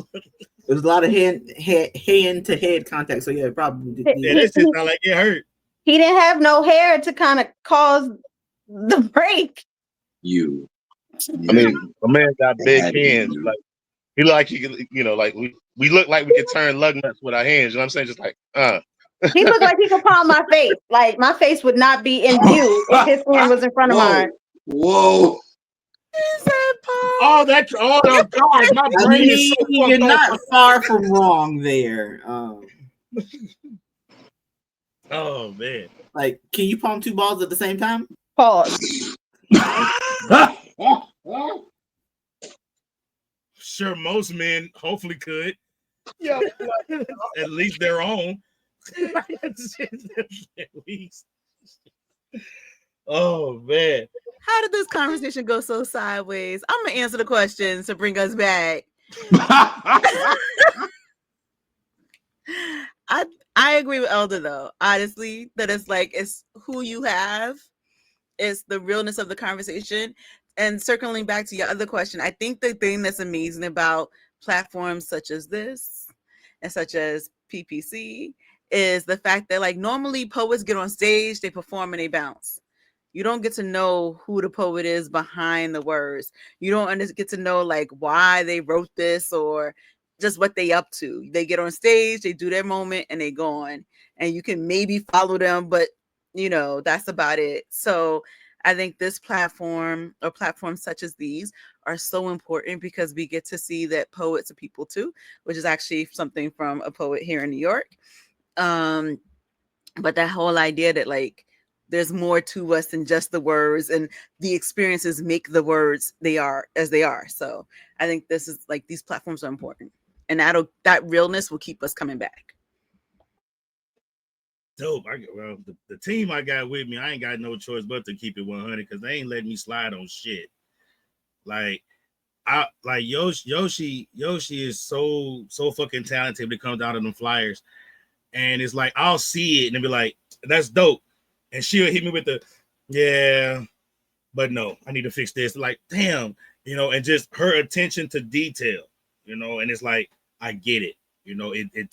was a lot of hand to head contact. So yeah, it probably did. Yeah, this just sound like it hurt. He didn't have no hair to kind of cause the break. You. I mean, a man got big hands. Like he like we look like we could turn lug nuts with our hands. You know what I'm saying? Just like He looked like he could palm my face. Like my face would not be in view if his hand was in front of mine. Whoa. Oh, that's oh God! My brain is so you're not far from wrong there. Oh man! Like, can you palm 2 balls at the same time? Pause. Sure, most men hopefully could. Yeah, at least their own. At least. Oh man! How did this conversation go so sideways? I'm gonna answer the questions to bring us back. I agree with Elder though, honestly, that it's who you have, it's the realness of the conversation. And circling back to your other question, I think the thing that's amazing about platforms such as this and such as PPC is the fact that like normally poets get on stage, they perform and they bounce. You don't get to know who the poet is behind the words. You don't get to know like why they wrote this or just what they up to. They get on stage, they do their moment, and they go on. And you can maybe follow them, but that's about it. So I think this platform or platforms such as these are so important because we get to see that poets are people too, which is actually something from a poet here in New York. But that whole idea that like there's more to us than just the words, and the experiences make the words they are as they are. So I think this is like these platforms are important, and that realness will keep us coming back. Dope. The team I got with me, I ain't got no choice but to keep it 100 because they ain't letting me slide on shit. Like Yoshi is so fucking talented when it comes down to them flyers. And it's like I'll see it and be like, that's dope. And she'll hit me with the yeah, but no, I need to fix this. Like, damn, and just her attention to detail, and it's like, I get it. It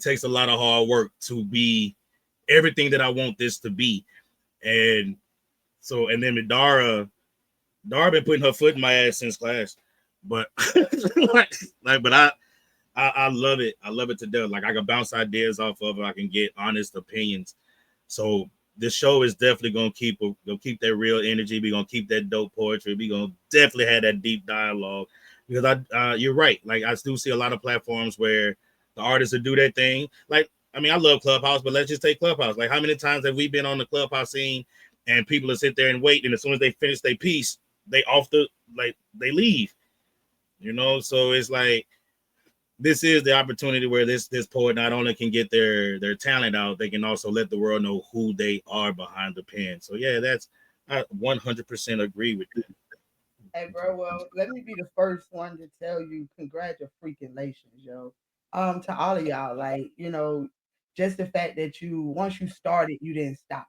takes a lot of hard work to be everything that I want this to be. And so, and then with Dara been putting her foot in my ass since class. But but I love it. I love it to death. Like I can bounce ideas off of it. I can get honest opinions. So this show is definitely gonna keep that real energy. We're gonna keep that dope poetry. We're gonna definitely have that deep dialogue. Because you're right. Like I do see a lot of platforms where the artists will do their thing. Like, I mean, I love Clubhouse, but let's just take Clubhouse. Like, how many times have we been on the Clubhouse scene and people will sit there and wait, and as soon as they finish their piece, they they leave. So it's like this is the opportunity where this poet not only can get their talent out, they can also let the world know who they are behind the pen. So yeah, I 100% agree with that. Hey, bro. Well, let me be the first one to tell you, congratulations, yo. To all of y'all, like just the fact that once you started, you didn't stop,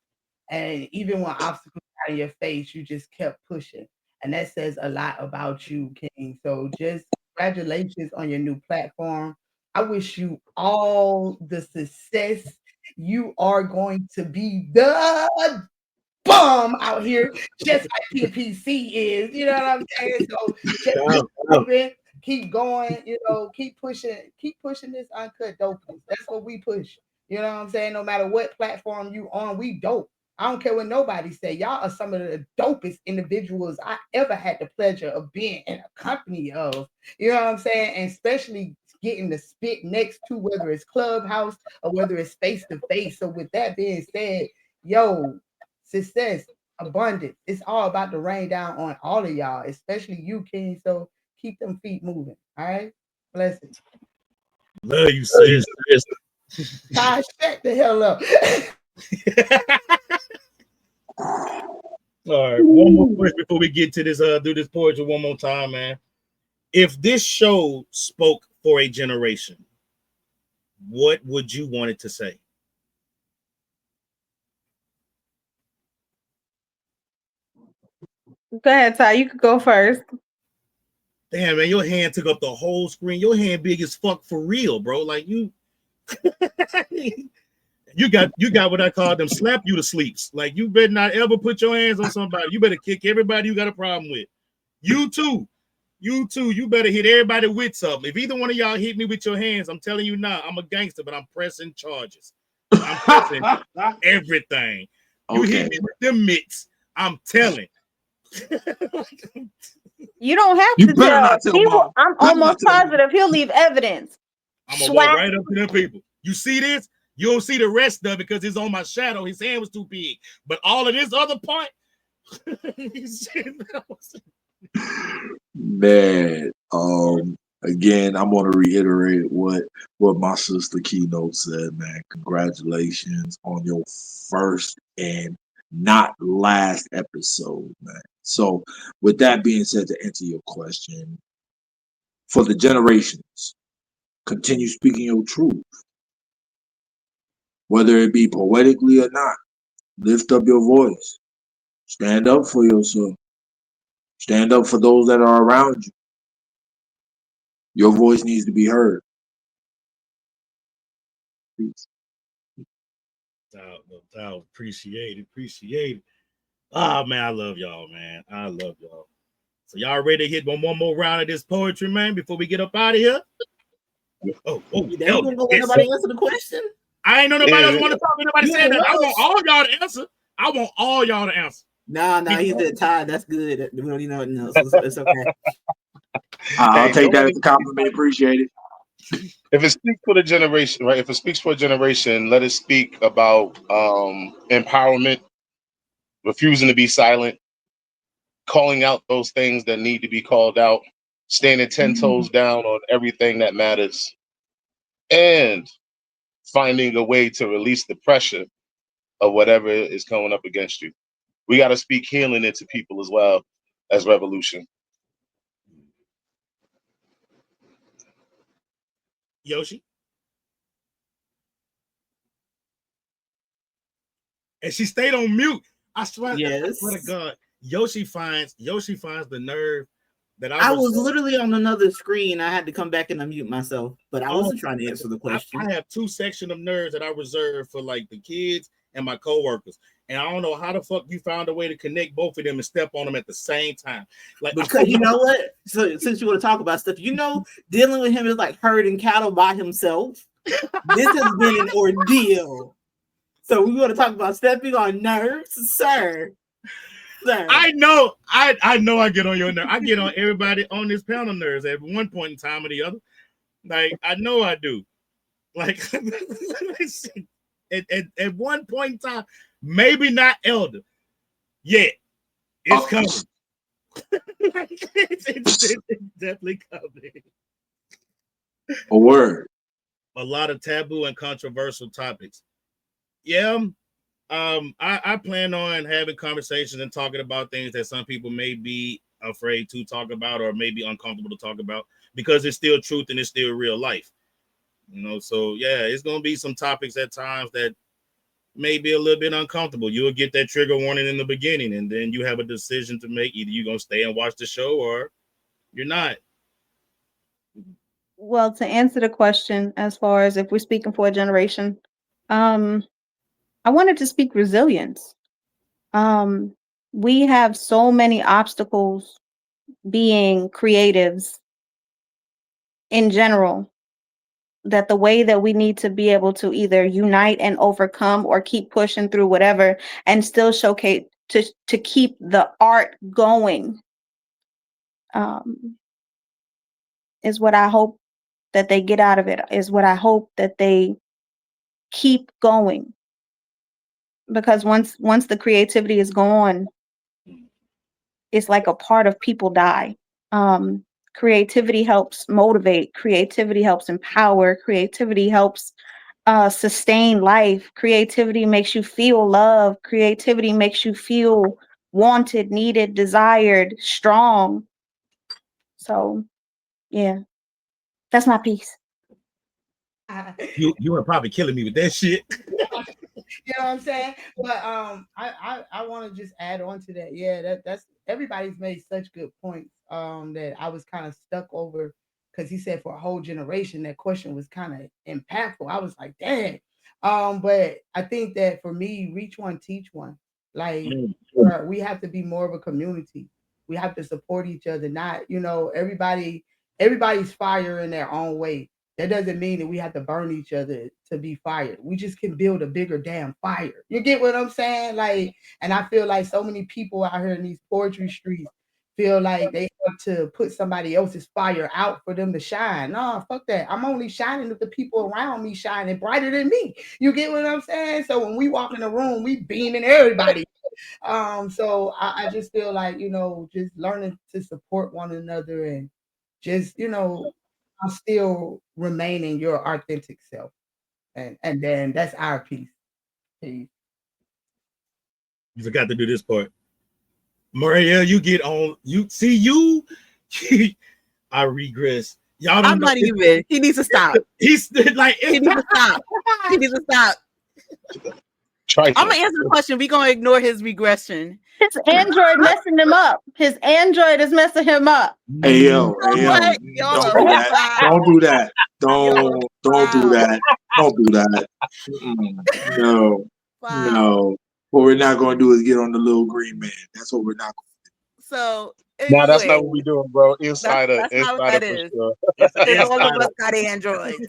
and even when obstacles got in your face, you just kept pushing, and that says a lot about you, King. So, just congratulations on your new platform. I wish you all the success. You are going to be the bomb out here, just like PPC is. You know what I'm saying? So just keep moving, keep going. Keep pushing this uncut dopeness. That's what we push. You know what I'm saying? No matter what platform you on, we dope. I don't care what nobody say. Y'all are some of the dopest individuals I ever had the pleasure of being in a company of. You know what I'm saying? And especially getting to spit next to, whether it's Clubhouse or whether it's face to face. So with that being said, yo, success, abundance. It's all about to rain down on all of y'all, especially you, King. So keep them feet moving. All right. Blessings. Love you, sis. Ty, shut the hell up. All right, one more question before we get to this. Do this poetry one more time, man. If this show spoke for a generation, what would you want it to say? Go ahead, Ty. You could go first. Damn, man, your hand took up the whole screen. Your hand big as fuck for real, bro. Like you got what I call them slap you to sleeps. Like you better not ever put your hands on somebody. You better kick everybody you got a problem with. You too. You better hit everybody with something. If either one of y'all hit me with your hands, I'm telling you now, I'm a gangster, but I'm pressing charges. I'm pressing everything. You hit me with them mitts, I'm telling. You don't have You to better tell. not tell Mom. I'm Better not almost tell Mom. positive he'll leave evidence. I'm gonna walk right up to them people. You see this? You don't see the rest of it because it's on my shadow. His hand was too big. But all of this other part, Man, again, I'm gonna reiterate what my sister Keynote said, man. Congratulations on your first and not last episode, man. So, with that being said, to answer your question, for the generations, continue speaking your truth, whether it be poetically or not. Lift up your voice. Stand up for yourself. Stand up for those that are around you. Your voice needs to be heard. Peace. Appreciate it. Oh man, I love y'all, man. I love y'all. So y'all ready to hit one more round of this poetry, man, before we get up out of here? Oh, You gonna let nobody answer the question? I ain't know nobody else want to talk. Nobody said that. I want all y'all to answer. I want all y'all to answer. Nah, he said Ty. That's good. We don't need nothing else. It's okay. I'll take that as a compliment. Appreciate it. If it speaks for the generation, right? If it speaks for a generation, let it speak about empowerment, refusing to be silent, calling out those things that need to be called out, standing 10 toes down on everything that matters, and finding a way to release the pressure of whatever is coming up against you. We got to speak healing into people as well as revolution. Yoshi. And she stayed on mute. I swear to God. Yoshi finds the nerve that I was literally on another screen. I had to come back and unmute myself, but I wasn't trying to answer the question. I have two sections of nerves that I reserve for like the kids and my coworkers. And I don't know how the fuck you found a way to connect both of them and step on them at the same time. Like, because you know what? So since you want to talk about stuff, dealing with him is like herding cattle by himself. This has been an ordeal. So we want to talk about stepping on nerves, sir. I know I get on your nerve. I get on everybody on this panel nerves at one point in time or the other. Like, I know I do. Like, at one point in time, maybe not elder yet. It's coming. it's definitely coming. A word. A lot of taboo and controversial topics. Yeah. I plan on having conversations and talking about things that some people may be afraid to talk about or maybe uncomfortable to talk about because it's still truth and it's still real life. So yeah, it's gonna be some topics at times that may be a little bit uncomfortable. You'll get that trigger warning in the beginning, and then you have a decision to make. Either you're gonna stay and watch the show or you're not. Well, to answer the question, as far as if we're speaking for a generation, I wanted to speak resilience. We have so many obstacles being creatives in general that the way that we need to be able to either unite and overcome or keep pushing through whatever and still showcase to keep the art going is what I hope that they get out of it, is what I hope that they keep going. Because once the creativity is gone, it's like a part of people die. Creativity helps motivate, creativity helps empower, creativity helps sustain life. Creativity makes you feel love. Creativity makes you feel wanted, needed, desired, strong. So, yeah, that's my piece. You were probably killing me with that shit. You know what I'm saying? But I want to just add on to that. Yeah, that's everybody's made such good points. That I was kind of stuck over because he said for a whole generation that question was kind of impactful. I was like, dang. But I think that for me, reach one, teach one. Like we have to be more of a community. We have to support each other. Not everybody's fire in their own way. That doesn't mean that we have to burn each other to be fired. We just can build a bigger damn fire. You get what I'm saying? Like, and I feel like so many people out here in these poetry streets feel like they have to put somebody else's fire out for them to shine. No, fuck that. I'm only shining if the people around me shining brighter than me. You get what I'm saying? So when we walk in the room, we beaming everybody. So I just feel like, just learning to support one another and just, I'm still remaining your authentic self. And then that's our piece. Peace. You forgot to do this part. Marielle, you get on. You see you. I regress. Y'all don't I'm know. not even. He needs to stop. He's like He needs to stop. He needs to stop. I'm gonna answer the question. We're gonna ignore his regression. His Android messing him up. His Android is messing him up. Hey yo, hey yo, What? Y'all don't are do that. stop. Don't do that. Don't do Wow. that. Don't do that. No, Wow. no. What we're not going to do is get on the little green man. That's what we're not going to do. So No, that's not anyway, what we doing, bro. Insider, that's not what insider that for is. sure. Because all of us got androids.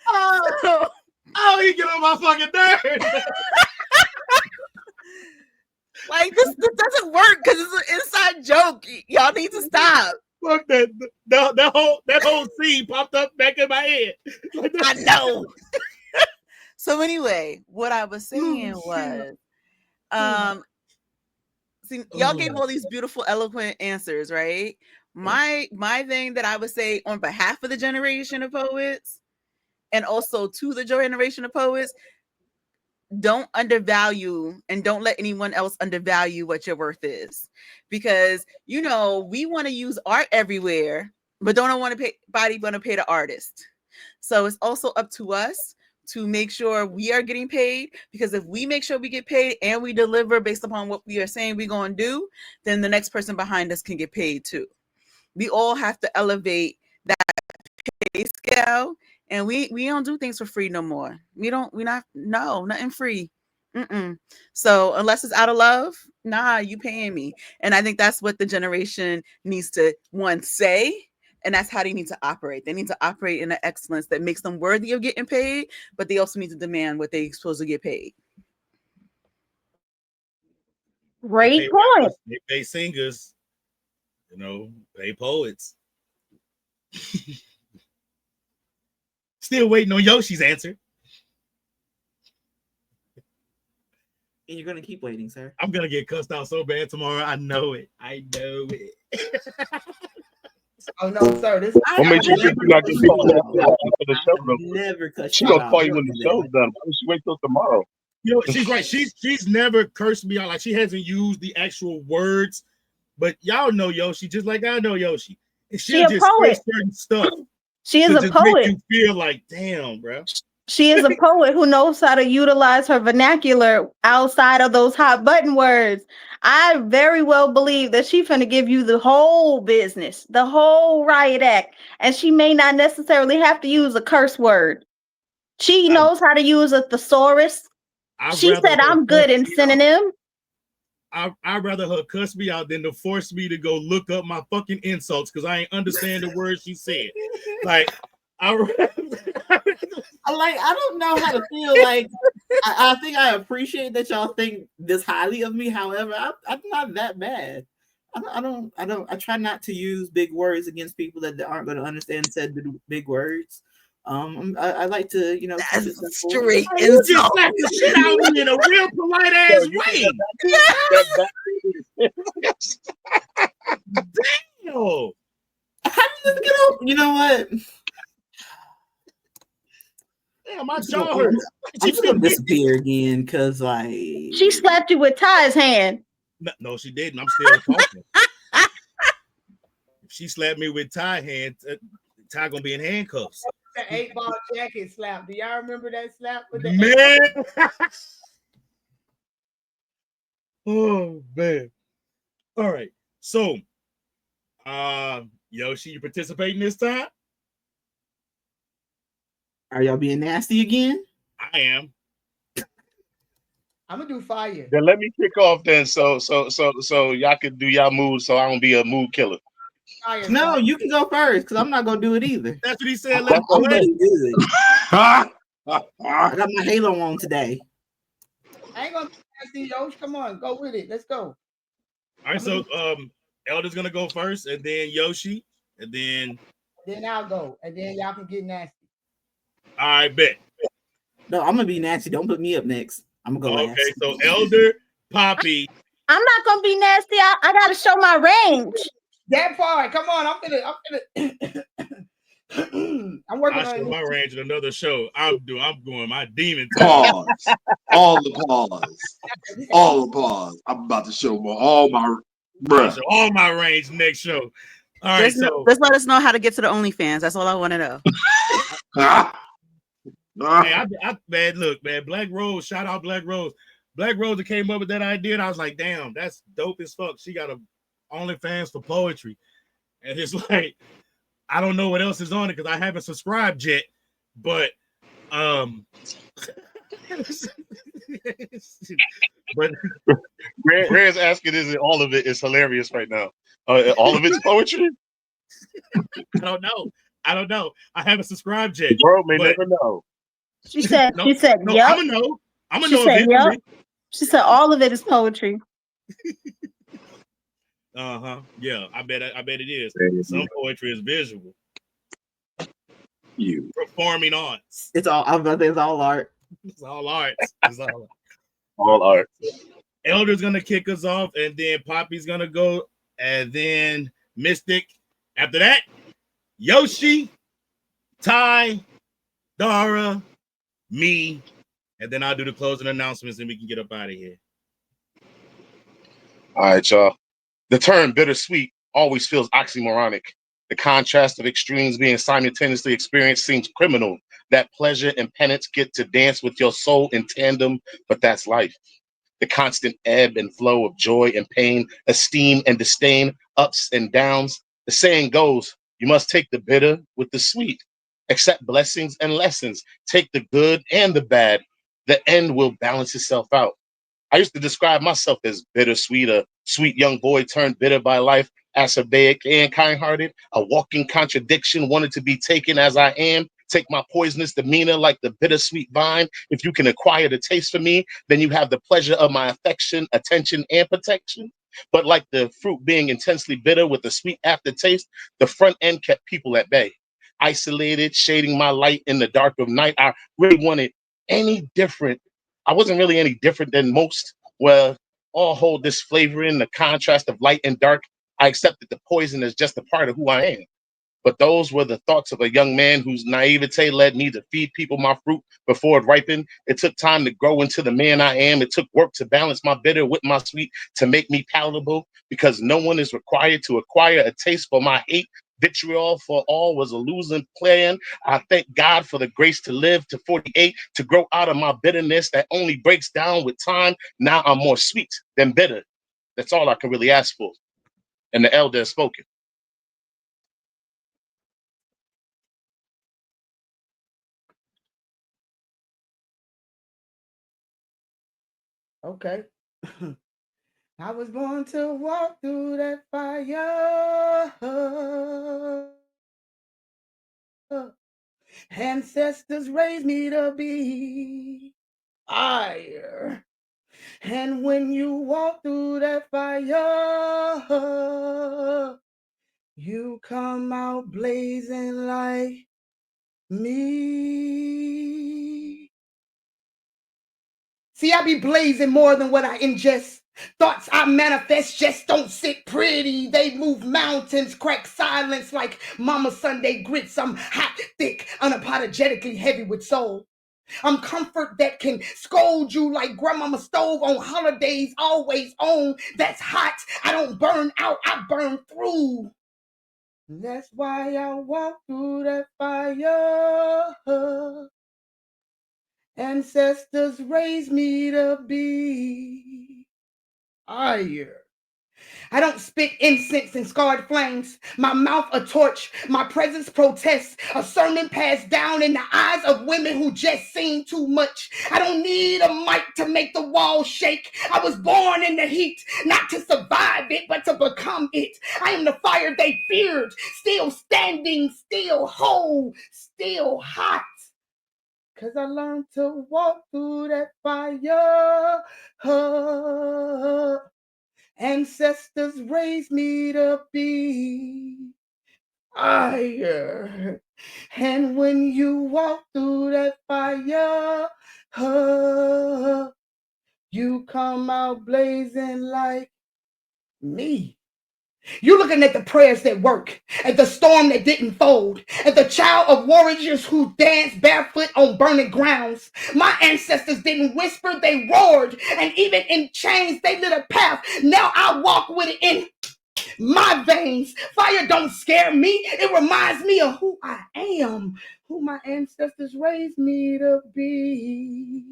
Oh, he get on my fucking nerves. Like this doesn't work because it's an inside joke. Y'all need to stop. Fuck that whole scene popped up back in my head. I know. So anyway, what I was saying was, see, y'all gave all these beautiful, eloquent answers, right? My thing that I would say on behalf of the generation of poets, and also to the generation of poets, don't undervalue and don't let anyone else undervalue what your worth is, because we want to use art everywhere, but don't want to pay the artist. So it's also up to us to make sure we are getting paid, because if we make sure we get paid and we deliver based upon what we are saying we're going to do, then the next person behind us can get paid too. We all have to elevate that pay scale, and we don't do things for free no more. Nothing free. So unless it's out of love, nah, you paying me. And I think that's what the generation needs to say, and that's how they need to operate. They need to operate in an excellence that makes them worthy of getting paid, but they also need to demand what they're supposed to get paid. Great point. They pay singers, pay poets. Still waiting on Yoshi's answer. And you're gonna keep waiting, sir. I'm gonna get cussed out so bad tomorrow. I know it. Oh no, sir. What made you think you're not getting called out for the show? Never cut She you gonna out. call you when the show's done. Why don't she wait till tomorrow? You know, she's right. She's never cursed me out. Like she hasn't used the actual words, but y'all know Yoshi just like I know Yoshi. And She she'll a just say poet. certain stuff She is to a just make poet. you feel like, damn, bro. She is a poet who knows how to utilize her vernacular outside of those hot button words. I very well believe that she's finna give you the whole business, the whole riot act, and she may not necessarily have to use a curse word. She knows how to use a thesaurus. I'd She rather said, her "I'm cuss good in me out. synonym." I'd rather her cuss me out than to force me to go look up my fucking insults because I ain't understand the words she said. Like, I don't know how to feel. Like, I think I appreciate that y'all think this highly of me. However, I'm not that bad. I try not to use big words against people that aren't going to understand said big words. I like to, keep it simple. Straight you just insult. slapped the shit out of me in a real polite ass way. Damn. How did this get off? You know what? Damn, my jaw hurts. I'm just gonna disappear again because like She slapped you with Ty's hand. No, she didn't. I'm still talking. If she slapped me with Ty hand, Ty gonna be in handcuffs. The 8-ball jacket slap. Do y'all remember that slap with the Man. Oh man. All right. So Yoshi, you participating this time? Are y'all being nasty again? I am. I'm gonna do fire. Then let me kick off then, so y'all can do y'all moves, so I don't be a mood killer. Fire, No, fire. you can go first because I'm not gonna do it either. That's what he said. I'm looking good. I got my halo on today. I ain't gonna be nasty, Yosh. Come on, go with it. Let's go. All right, so Elder's gonna go first, and then Yoshi, and then I'll go, and then y'all can get nasty. I bet. No, I'm gonna be nasty. Don't put me up next. I'm gonna go last. Okay, so Elder, Poppy. I'm not gonna be nasty. I gotta show my range. That part. Come on, I'm gonna I'm working I show on my range in another show. I'm going my demon Pause. All the pause. I'm about to show all my bruh. Show all my range next show. All right, so Just let us know how to get to the OnlyFans. That's all I want to know. Hey, man, look, man, Black Rose, shout out Black Rose. Black Rose that came up with that idea, and I was like, damn, that's dope as fuck. She got a OnlyFans for poetry. And it's like, I don't know what else is on it because I haven't subscribed yet, but but Rand's asking, is it all of it is hilarious right now? All of it's poetry? I don't know. I haven't subscribed yet. The world may never know. She said, no, yep. I'm gonna know. I'm gonna know eventually. Yep. She said all of it is poetry. Yeah, I bet it is. Some poetry is visual. You performing arts. It's all. I'm about to say it's all art. It's all arts. It's all art. Elder's gonna kick us off, and then Poppy's gonna go, and then Mystic. After that, Yoshi, Ty, Dara, me, and then I'll do the closing announcements, and we can get up out of here. All right, y'all. The term bittersweet always feels oxymoronic. The contrast of extremes being simultaneously experienced seems criminal. That pleasure and penance get to dance with your soul in tandem, but that's life. The constant ebb and flow of joy and pain, esteem and disdain, ups and downs. The saying goes, you must take the bitter with the sweet. Accept blessings and lessons. Take the good and the bad. The end will balance itself out. I used to describe myself as bittersweet, a sweet young boy turned bitter by life, acerbic and kind-hearted, a walking contradiction, wanted to be taken as I am, take my poisonous demeanor like the bittersweet vine. If you can acquire the taste for me, then you have the pleasure of my affection, attention, and protection. But like the fruit being intensely bitter with a sweet aftertaste, the front end kept people at bay. Isolated, shading my light in the dark of night, I really wanted any different. I wasn't really any different than most. Well, all hold this flavor in the contrast of light and dark. I accepted the poison as just a part of who I am. But those were the thoughts of a young man whose naivete led me to feed people my fruit before it ripened. It took time to grow into the man I am. It took work to balance my bitter with my sweet to make me palatable, because no one is required to acquire a taste for my hate. Vitriol for all was a losing plan. I thank God for the grace to live to 48, to grow out of my bitterness that only breaks down with time. Now I'm more sweet than bitter. That's all I can really ask for. And the elder has spoken. Okay. I was born to walk through that fire. Ancestors raised me to be fire. And when you walk through that fire, you come out blazing like me. See, I be blazing more than what I ingest. Thoughts I manifest just don't sit pretty. They move mountains, crack silence like Mama Sunday grits. I'm hot, thick, unapologetically heavy with soul. I'm comfort that can scold you like grandmama stove on holidays, always on. That's hot. I don't burn out, I burn through. That's why I walk through that fire. Ancestors raised me to be fire. I don't spit incense and scarred flames. My mouth a torch. My presence protests. A sermon passed down in the eyes of women who just seen too much. I don't need a mic to make the walls shake. I was born in the heat, not to survive it, but to become it. I am the fire they feared. Still standing, still whole, still hot. 'Cause I learned to walk through that fire. Ancestors raised me to be fire. And when you walk through that fire, you come out blazing like me. You're looking at the prayers that work, at the storm that didn't fold, at the child of warriors who danced barefoot on burning grounds. My ancestors didn't whisper, they roared, and even in chains, they lit a path. Now I walk with it in my veins. Fire don't scare me. It reminds me of who I am, who my ancestors raised me to be.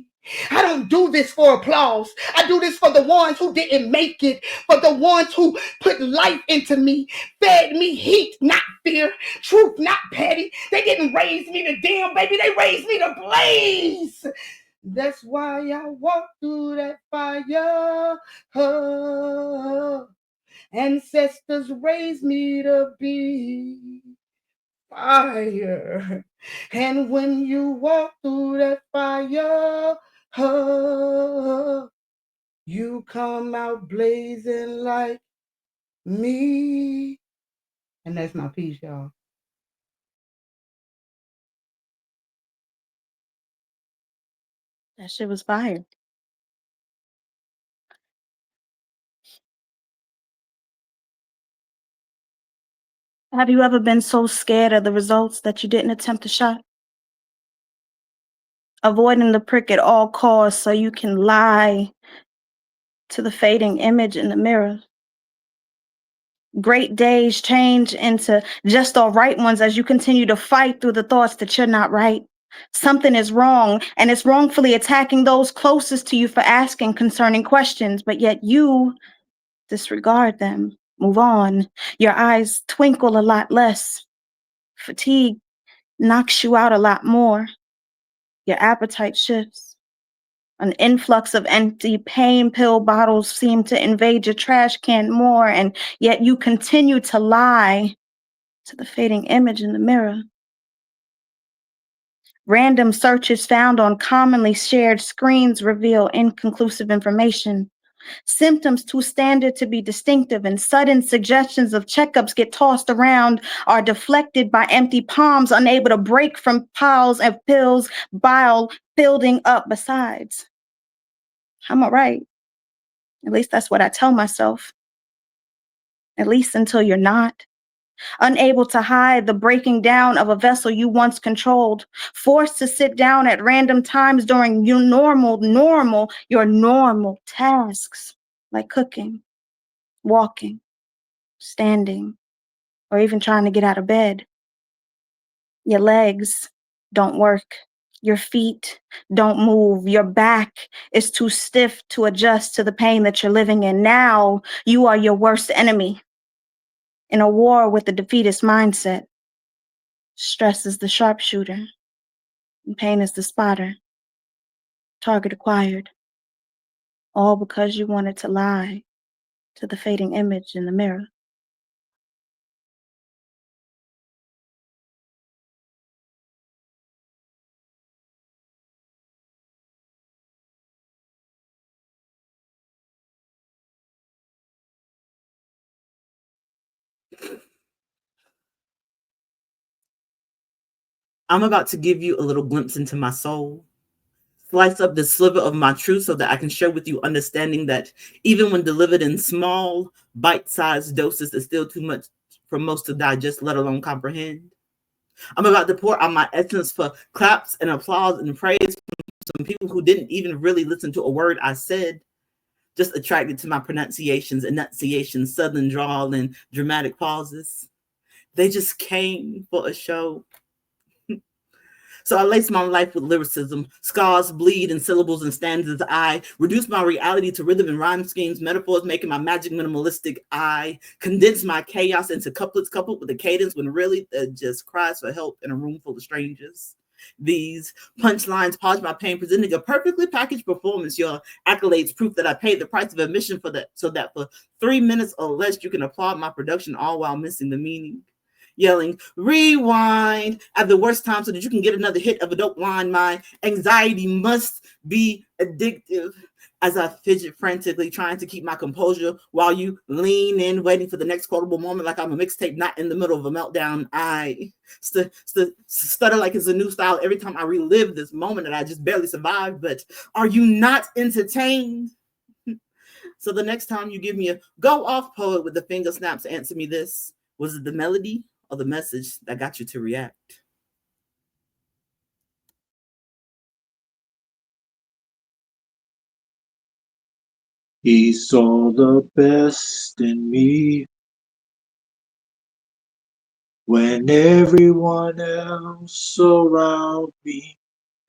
I don't do this for applause. I do this for the ones who didn't make it, for the ones who put life into me, fed me heat, not fear, truth, not petty. They didn't raise me to dim, baby. They raised me to blaze. That's why I walk through that fire. Ancestors raised me to be fire. And when you walk through that fire, you come out blazing like me. And that's my piece, y'all. That shit was fire. Have you ever been so scared of the results that you didn't attempt a shot? Avoiding the prick at all costs so you can lie to the fading image in the mirror. Great days change into just all right ones as you continue to fight through the thoughts that you're not right. Something is wrong, and it's wrongfully attacking those closest to you for asking concerning questions, but yet you disregard them. Move on. Your eyes twinkle a lot less. Fatigue knocks you out a lot more. Your appetite shifts. An influx of empty pain pill bottles seem to invade your trash can more, and yet you continue to lie to the fading image in the mirror. Random searches found on commonly shared screens reveal inconclusive information. Symptoms too standard to be distinctive, and sudden suggestions of checkups get tossed around, are deflected by empty palms, unable to break from piles of pills, bile building up besides. I'm all right. At least that's what I tell myself. At least until you're not. unable to hide the breaking down of a vessel you once controlled, forced to sit down at random times during your normal tasks, like cooking, walking, standing, or even trying to get out of bed. Your legs don't work. Your feet don't move. Your back is too stiff to adjust to the pain that you're living in. Now you are your worst enemy in a war with a defeatist mindset. Stress is the sharpshooter, and pain is the spotter. Target acquired. All because you wanted to lie to the fading image in the mirror. I'm about to give you a little glimpse into my soul. Slice up the sliver of my truth so that I can share with you understanding that even when delivered in small, bite-sized doses, it's still too much for most to digest, let alone comprehend. I'm about to pour out my essence for claps and applause and praise from some people who didn't even really listen to a word I said, just attracted to my pronunciations, enunciations, southern drawl, and dramatic pauses. They just came for a show. So I lace my life with lyricism. Scars bleed in syllables and stanzas. I reduce my reality to rhythm and rhyme schemes, metaphors, making my magic minimalistic. I condense my chaos into couplets coupled with a cadence when really it just cries for help in a room full of strangers. These punchlines polish my pain, presenting a perfectly packaged performance. Your accolades proof that I paid the price of admission for that, so that for 3 minutes or less you can applaud my production, all while missing the meaning. Yelling, rewind at the worst time so that you can get another hit of a dope line. My anxiety must be addictive as I fidget frantically trying to keep my composure while you lean in, waiting for the next quotable moment like I'm a mixtape, not in the middle of a meltdown. I stutter like it's a new style every time I relive this moment that I just barely survived. But are you not entertained? So the next time you give me a go off poet with the finger snaps, answer me this. Was it the melody or the message that got you to react? He saw the best in me when everyone else around me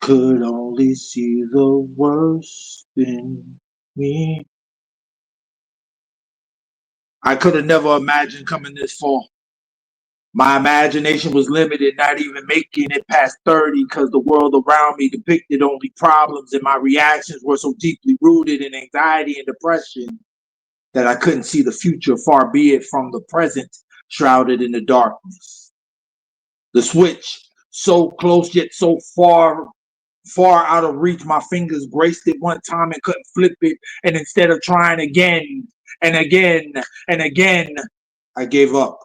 could only see the worst in me. I could have never imagined coming this far. My imagination was limited, not even making it past 30, because the world around me depicted only problems, and my reactions were so deeply rooted in anxiety and depression that I couldn't see the future, far be it from the present, shrouded in the darkness. The switch, so close yet so far out of reach, my fingers graced it one time and couldn't flip it, and instead of trying again and again and again, I gave up.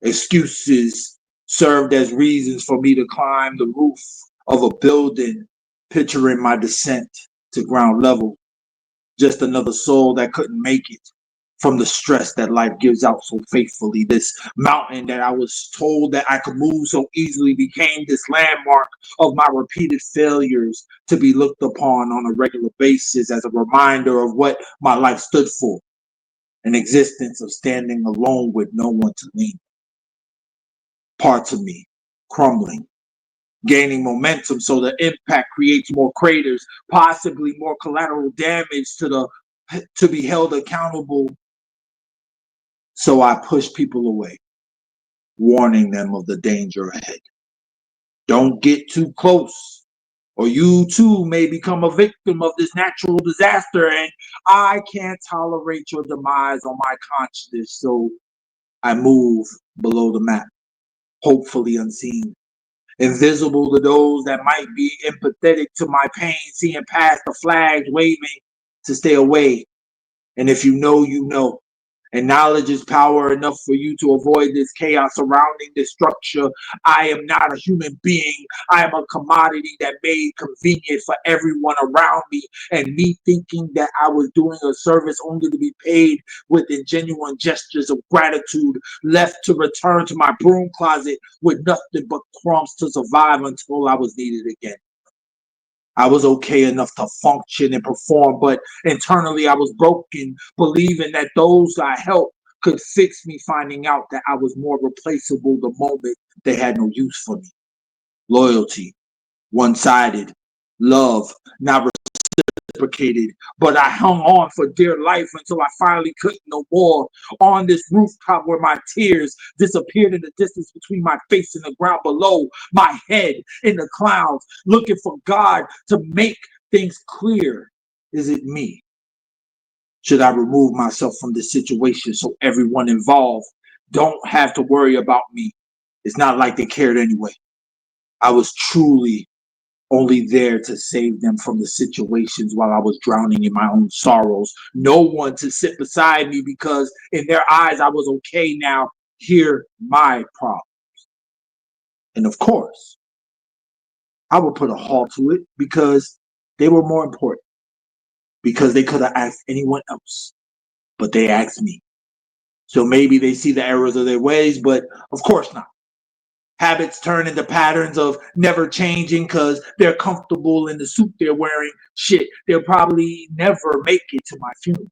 Excuses served as reasons for me to climb the roof of a building, picturing my descent to ground level. Just another soul that couldn't make it from the stress that life gives out so faithfully. This mountain that I was told that I could move so easily became this landmark of my repeated failures to be looked upon on a regular basis as a reminder of what my life stood for. An existence of standing alone with no one to lean. Parts of me crumbling, gaining momentum so the impact creates more craters, possibly more collateral damage to be held accountable. So I push people away, warning them of the danger ahead. Don't get too close, or you too may become a victim of this natural disaster, and I can't tolerate your demise on my consciousness, so I move below the map, hopefully unseen. Invisible to those that might be empathetic to my pain, seeing past the flags waving to stay away. And if you know, you know. And knowledge is power enough for you to avoid this chaos surrounding this structure. I am not a human being. I am a commodity that made convenient for everyone around me. And me thinking that I was doing a service only to be paid with genuine gestures of gratitude, left to return to my broom closet with nothing but crumbs to survive until I was needed again. I was okay enough to function and perform, but internally I was broken, believing that those I helped could fix me, finding out that I was more replaceable the moment they had no use for me. Loyalty, one-sided, love, not reciprocated, but I hung on for dear life until I finally couldn't no more. On this rooftop where my tears disappeared in the distance between my face and the ground below, my head in the clouds, looking for God to make things clear. Is it me? Should I remove myself from this situation so everyone involved don't have to worry about me? It's not like they cared anyway. I was truly only there to save them from the situations while I was drowning in my own sorrows. No one to sit beside me because in their eyes I was okay now. Hear my problem. And of course, I would put a halt to it because they were more important. Because they could have asked anyone else, but they asked me. So maybe they see the errors of their ways, but of course not. Habits turn into patterns of never changing because they're comfortable in the suit they're wearing. Shit, they'll probably never make it to my funeral.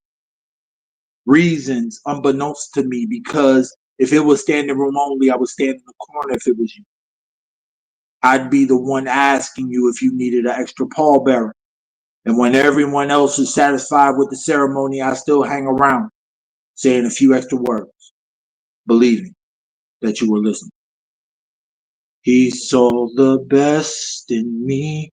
Reasons unbeknownst to me, because if it was standing room only, I would stand in the corner if it was you. I'd be the one asking you if you needed an extra pallbearer. And when everyone else is satisfied with the ceremony, I still hang around, saying a few extra words, believing that you were listening. He saw the best in me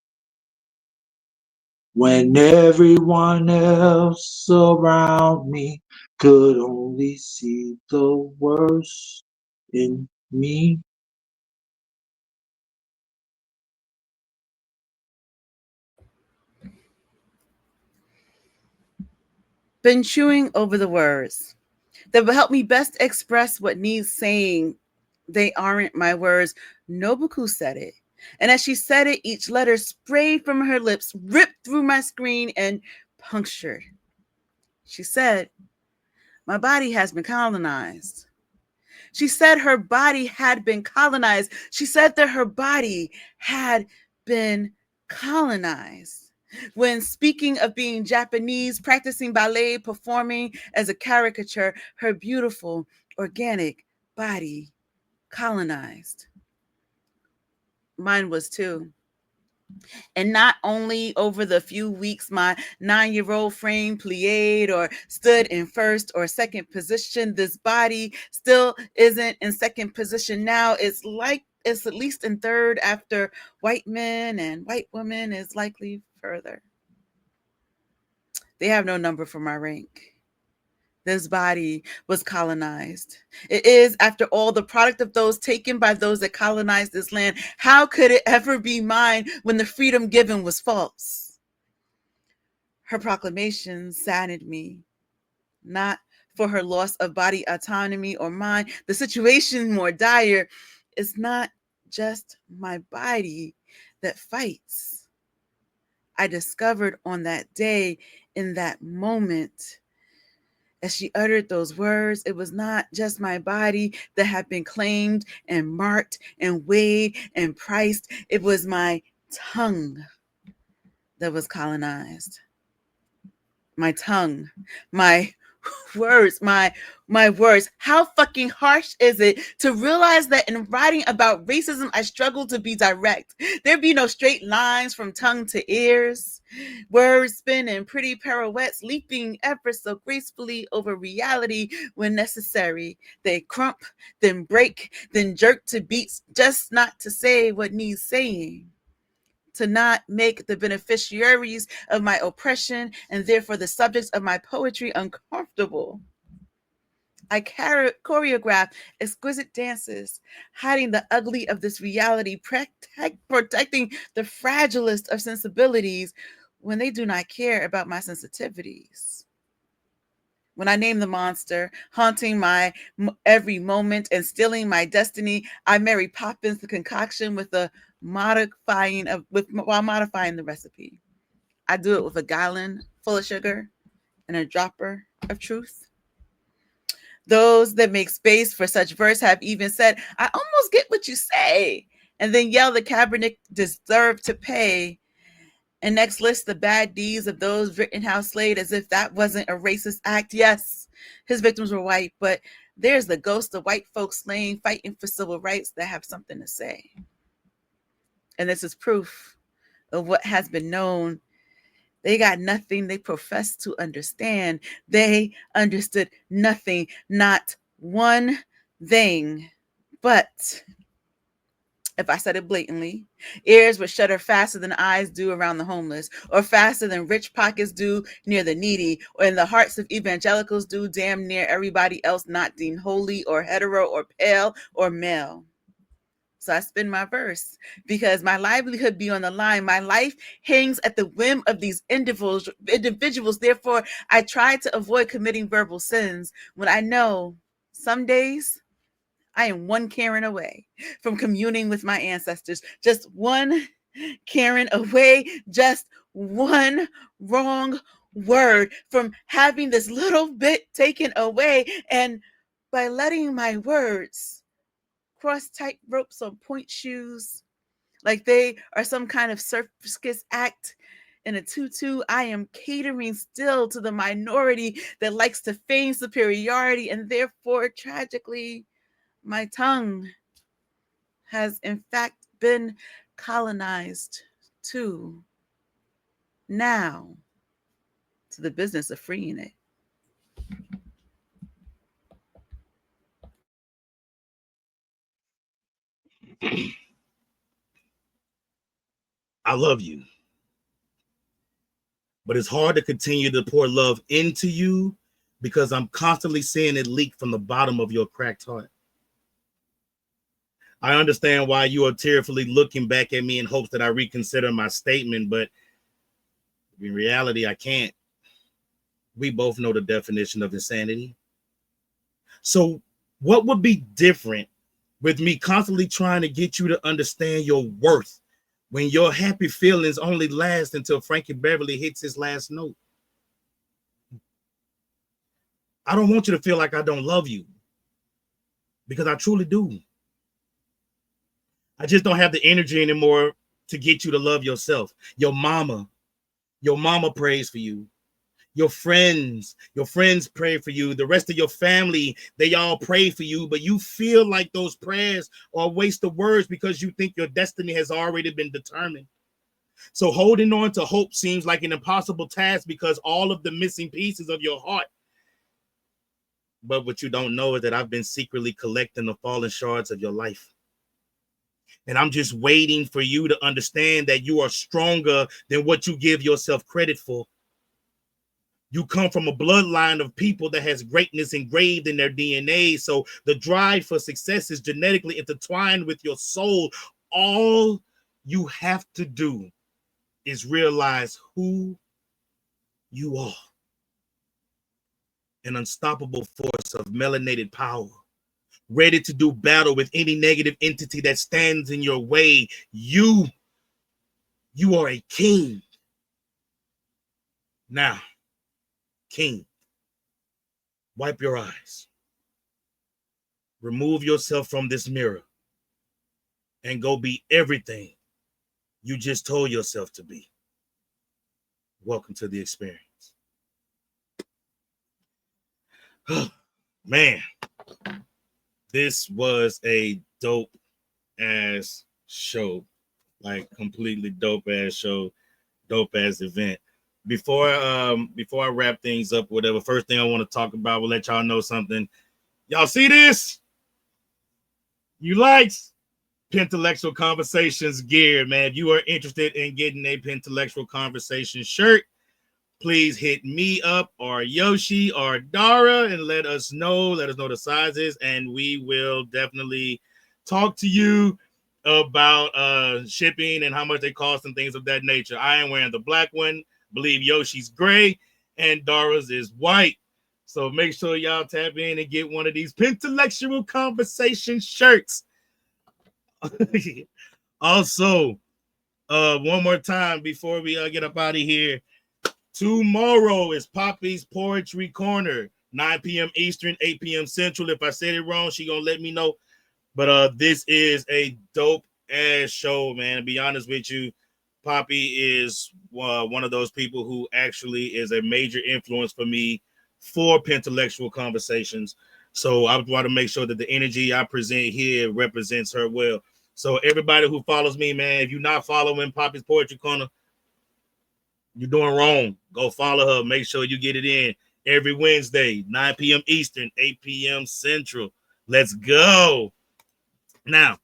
when everyone else around me could only see the worst in me. Been chewing over the words that will help me best express what needs saying. They aren't my words. Nobuku said it. And as she said it, each letter sprayed from her lips, ripped through my screen, and punctured. She said, "My body has been colonized." She said her body had been colonized. She said that her body had been colonized. When speaking of being Japanese, practicing ballet, performing as a caricature, her beautiful, organic body colonized. Mine was too. And not only over the few weeks my 9-year-old frame plied or stood in first or second position, this body still isn't in second position now. It's like it's at least in third after white men, and white women is likely further. They have no number for my rank. This body was colonized. It is, after all, the product of those taken by those that colonized this land. How could it ever be mine when the freedom given was false? Her proclamation saddened me, not for her loss of body autonomy or mine. The situation more dire is not just my body that fights. I discovered on that day, in that moment, as she uttered those words, it was not just my body that had been claimed and marked and weighed and priced. It was my tongue that was colonized. My tongue, my words, my words. How fucking harsh is it to realize that in writing about racism, I struggle to be direct. There be no straight lines from tongue to ears. Words spin in pretty pirouettes, leaping ever so gracefully over reality when necessary. They crump, then break, then jerk to beats, just not to say what needs saying. To not make the beneficiaries of my oppression and therefore the subjects of my poetry uncomfortable. I choreograph exquisite dances, hiding the ugly of this reality, protecting the fragilest of sensibilities when they do not care about my sensitivities. When I name the monster, haunting my every moment and stealing my destiny, I Mary Poppins the concoction with the while modifying the recipe. I do it with a gallon full of sugar and a dropper of truth. Those that make space for such verse have even said, I almost get what you say, and then yell the Kaepernick deserve to pay. And next list the bad deeds of those Rittenhouse slayed as if that wasn't a racist act. Yes, his victims were white, but there's the ghost of white folks slain, fighting for civil rights that have something to say. And this is proof of what has been known. They got nothing they profess to understand. They understood nothing, not one thing. But if I said it blatantly, ears would shudder faster than eyes do around the homeless, or faster than rich pockets do near the needy, or in the hearts of evangelicals do damn near everybody else not deemed holy or hetero or pale or male. So I spin my verse because my livelihood be on the line. My life hangs at the whim of these individuals. Therefore, I try to avoid committing verbal sins when I know some days I am one Karen away from communing with my ancestors. Just one Karen away, just one wrong word from having this little bit taken away. And by letting my words cross tight ropes on point shoes, like they are some kind of circus act in a tutu, I am catering still to the minority that likes to feign superiority, and therefore, tragically, my tongue has in fact been colonized too. Now, to the business of freeing it. I love you. But it's hard to continue to pour love into you because I'm constantly seeing it leak from the bottom of your cracked heart. I understand why you are tearfully looking back at me in hopes that I reconsider my statement, but in reality, I can't. We both know the definition of insanity. So what would be different with me constantly trying to get you to understand your worth when your happy feelings only last until Frankie Beverly hits his last note? I don't want you to feel like I don't love you, because I truly do. I just don't have the energy anymore to get you to love yourself. Your mama prays for you. Your friends pray for you. The rest of your family, they all pray for you, but you feel like those prayers are a waste of words because you think your destiny has already been determined. So holding on to hope seems like an impossible task because all of the missing pieces of your heart. But what you don't know is that I've been secretly collecting the fallen shards of your life. And I'm just waiting for you to understand that you are stronger than what you give yourself credit for. You come from a bloodline of people that has greatness engraved in their DNA. So the drive for success is genetically intertwined with your soul. All you have to do is realize who you are. An unstoppable force of melanated power, ready to do battle with any negative entity that stands in your way. You are a king. Now, king, wipe your eyes. Remove yourself from this mirror and go be everything you just told yourself to be. Welcome to the experience. Man, this was a dope ass show, like completely dope ass show, dope ass event. Before I wrap things up, whatever, first thing I want to talk about, we'll let y'all know something. Y'all see this? You likes Pentellectual Conversations gear, man. If you are interested in getting a Pentellectual Conversation shirt, please hit me up or Yoshi or Dara and let us know the sizes, and we will definitely talk to you about shipping and how much they cost and things of that nature. I am wearing the black one. I believe Yoshi's gray and Dara's is white. So make sure y'all tap in and get one of these Pentellectual Conversation shirts. Also, one more time before we get up out of here. Tomorrow is Poppy's Poetry Corner, 9 p.m. Eastern, 8 p.m. Central. If I said it wrong, she gonna let me know. But this is a dope ass show, man. To be honest with you, Poppy is one of those people who actually is a major influence for me for Pentellectual Conversations. So I want to make sure that the energy I present here represents her well. So everybody who follows me, man, if you're not following Poppy's Poetry Corner, you're doing wrong. Go follow her. Make sure you get it in every Wednesday, 9 p.m. Eastern, 8 p.m. Central. Let's go. Now,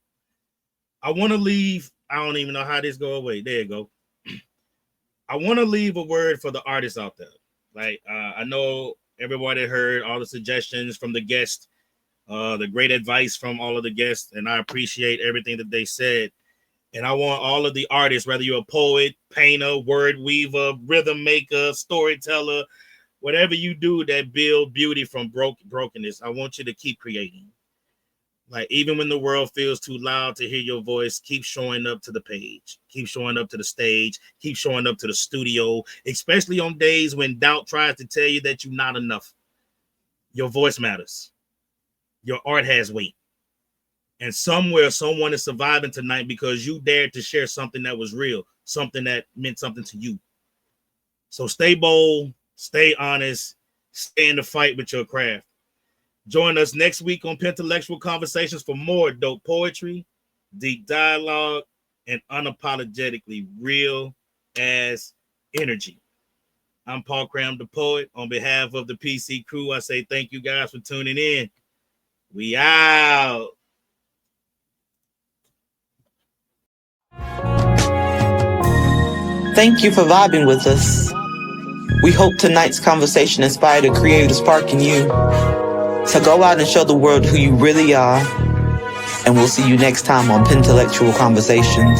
I want to leave. I don't even know how this go away. There you go. I want to leave a word for the artists out there. Like, I know everybody heard all the suggestions from the guests, the great advice from all of the guests, and I appreciate everything that they said. And I want all of the artists, whether you're a poet, painter, word weaver, rhythm maker, storyteller, whatever you do that build beauty from brokenness, I want you to keep creating. Like, even when the world feels too loud to hear your voice, keep showing up to the page, keep showing up to the stage, keep showing up to the studio, especially on days when doubt tries to tell you that you're not enough. Your voice matters. Your art has weight. And somewhere, someone is surviving tonight because you dared to share something that was real, something that meant something to you. So stay bold, stay honest, stay in the fight with your craft. Join us next week on Pentellectual Conversations for more dope poetry, deep dialogue, and unapologetically real ass energy. I'm Paul Cram, the poet. On behalf of the PC crew, I say thank you guys for tuning in. We out. Thank you for vibing with us. We hope tonight's conversation inspired a creative spark in you. So go out and show the world who you really are. And we'll see you next time on Pentellectual Conversations.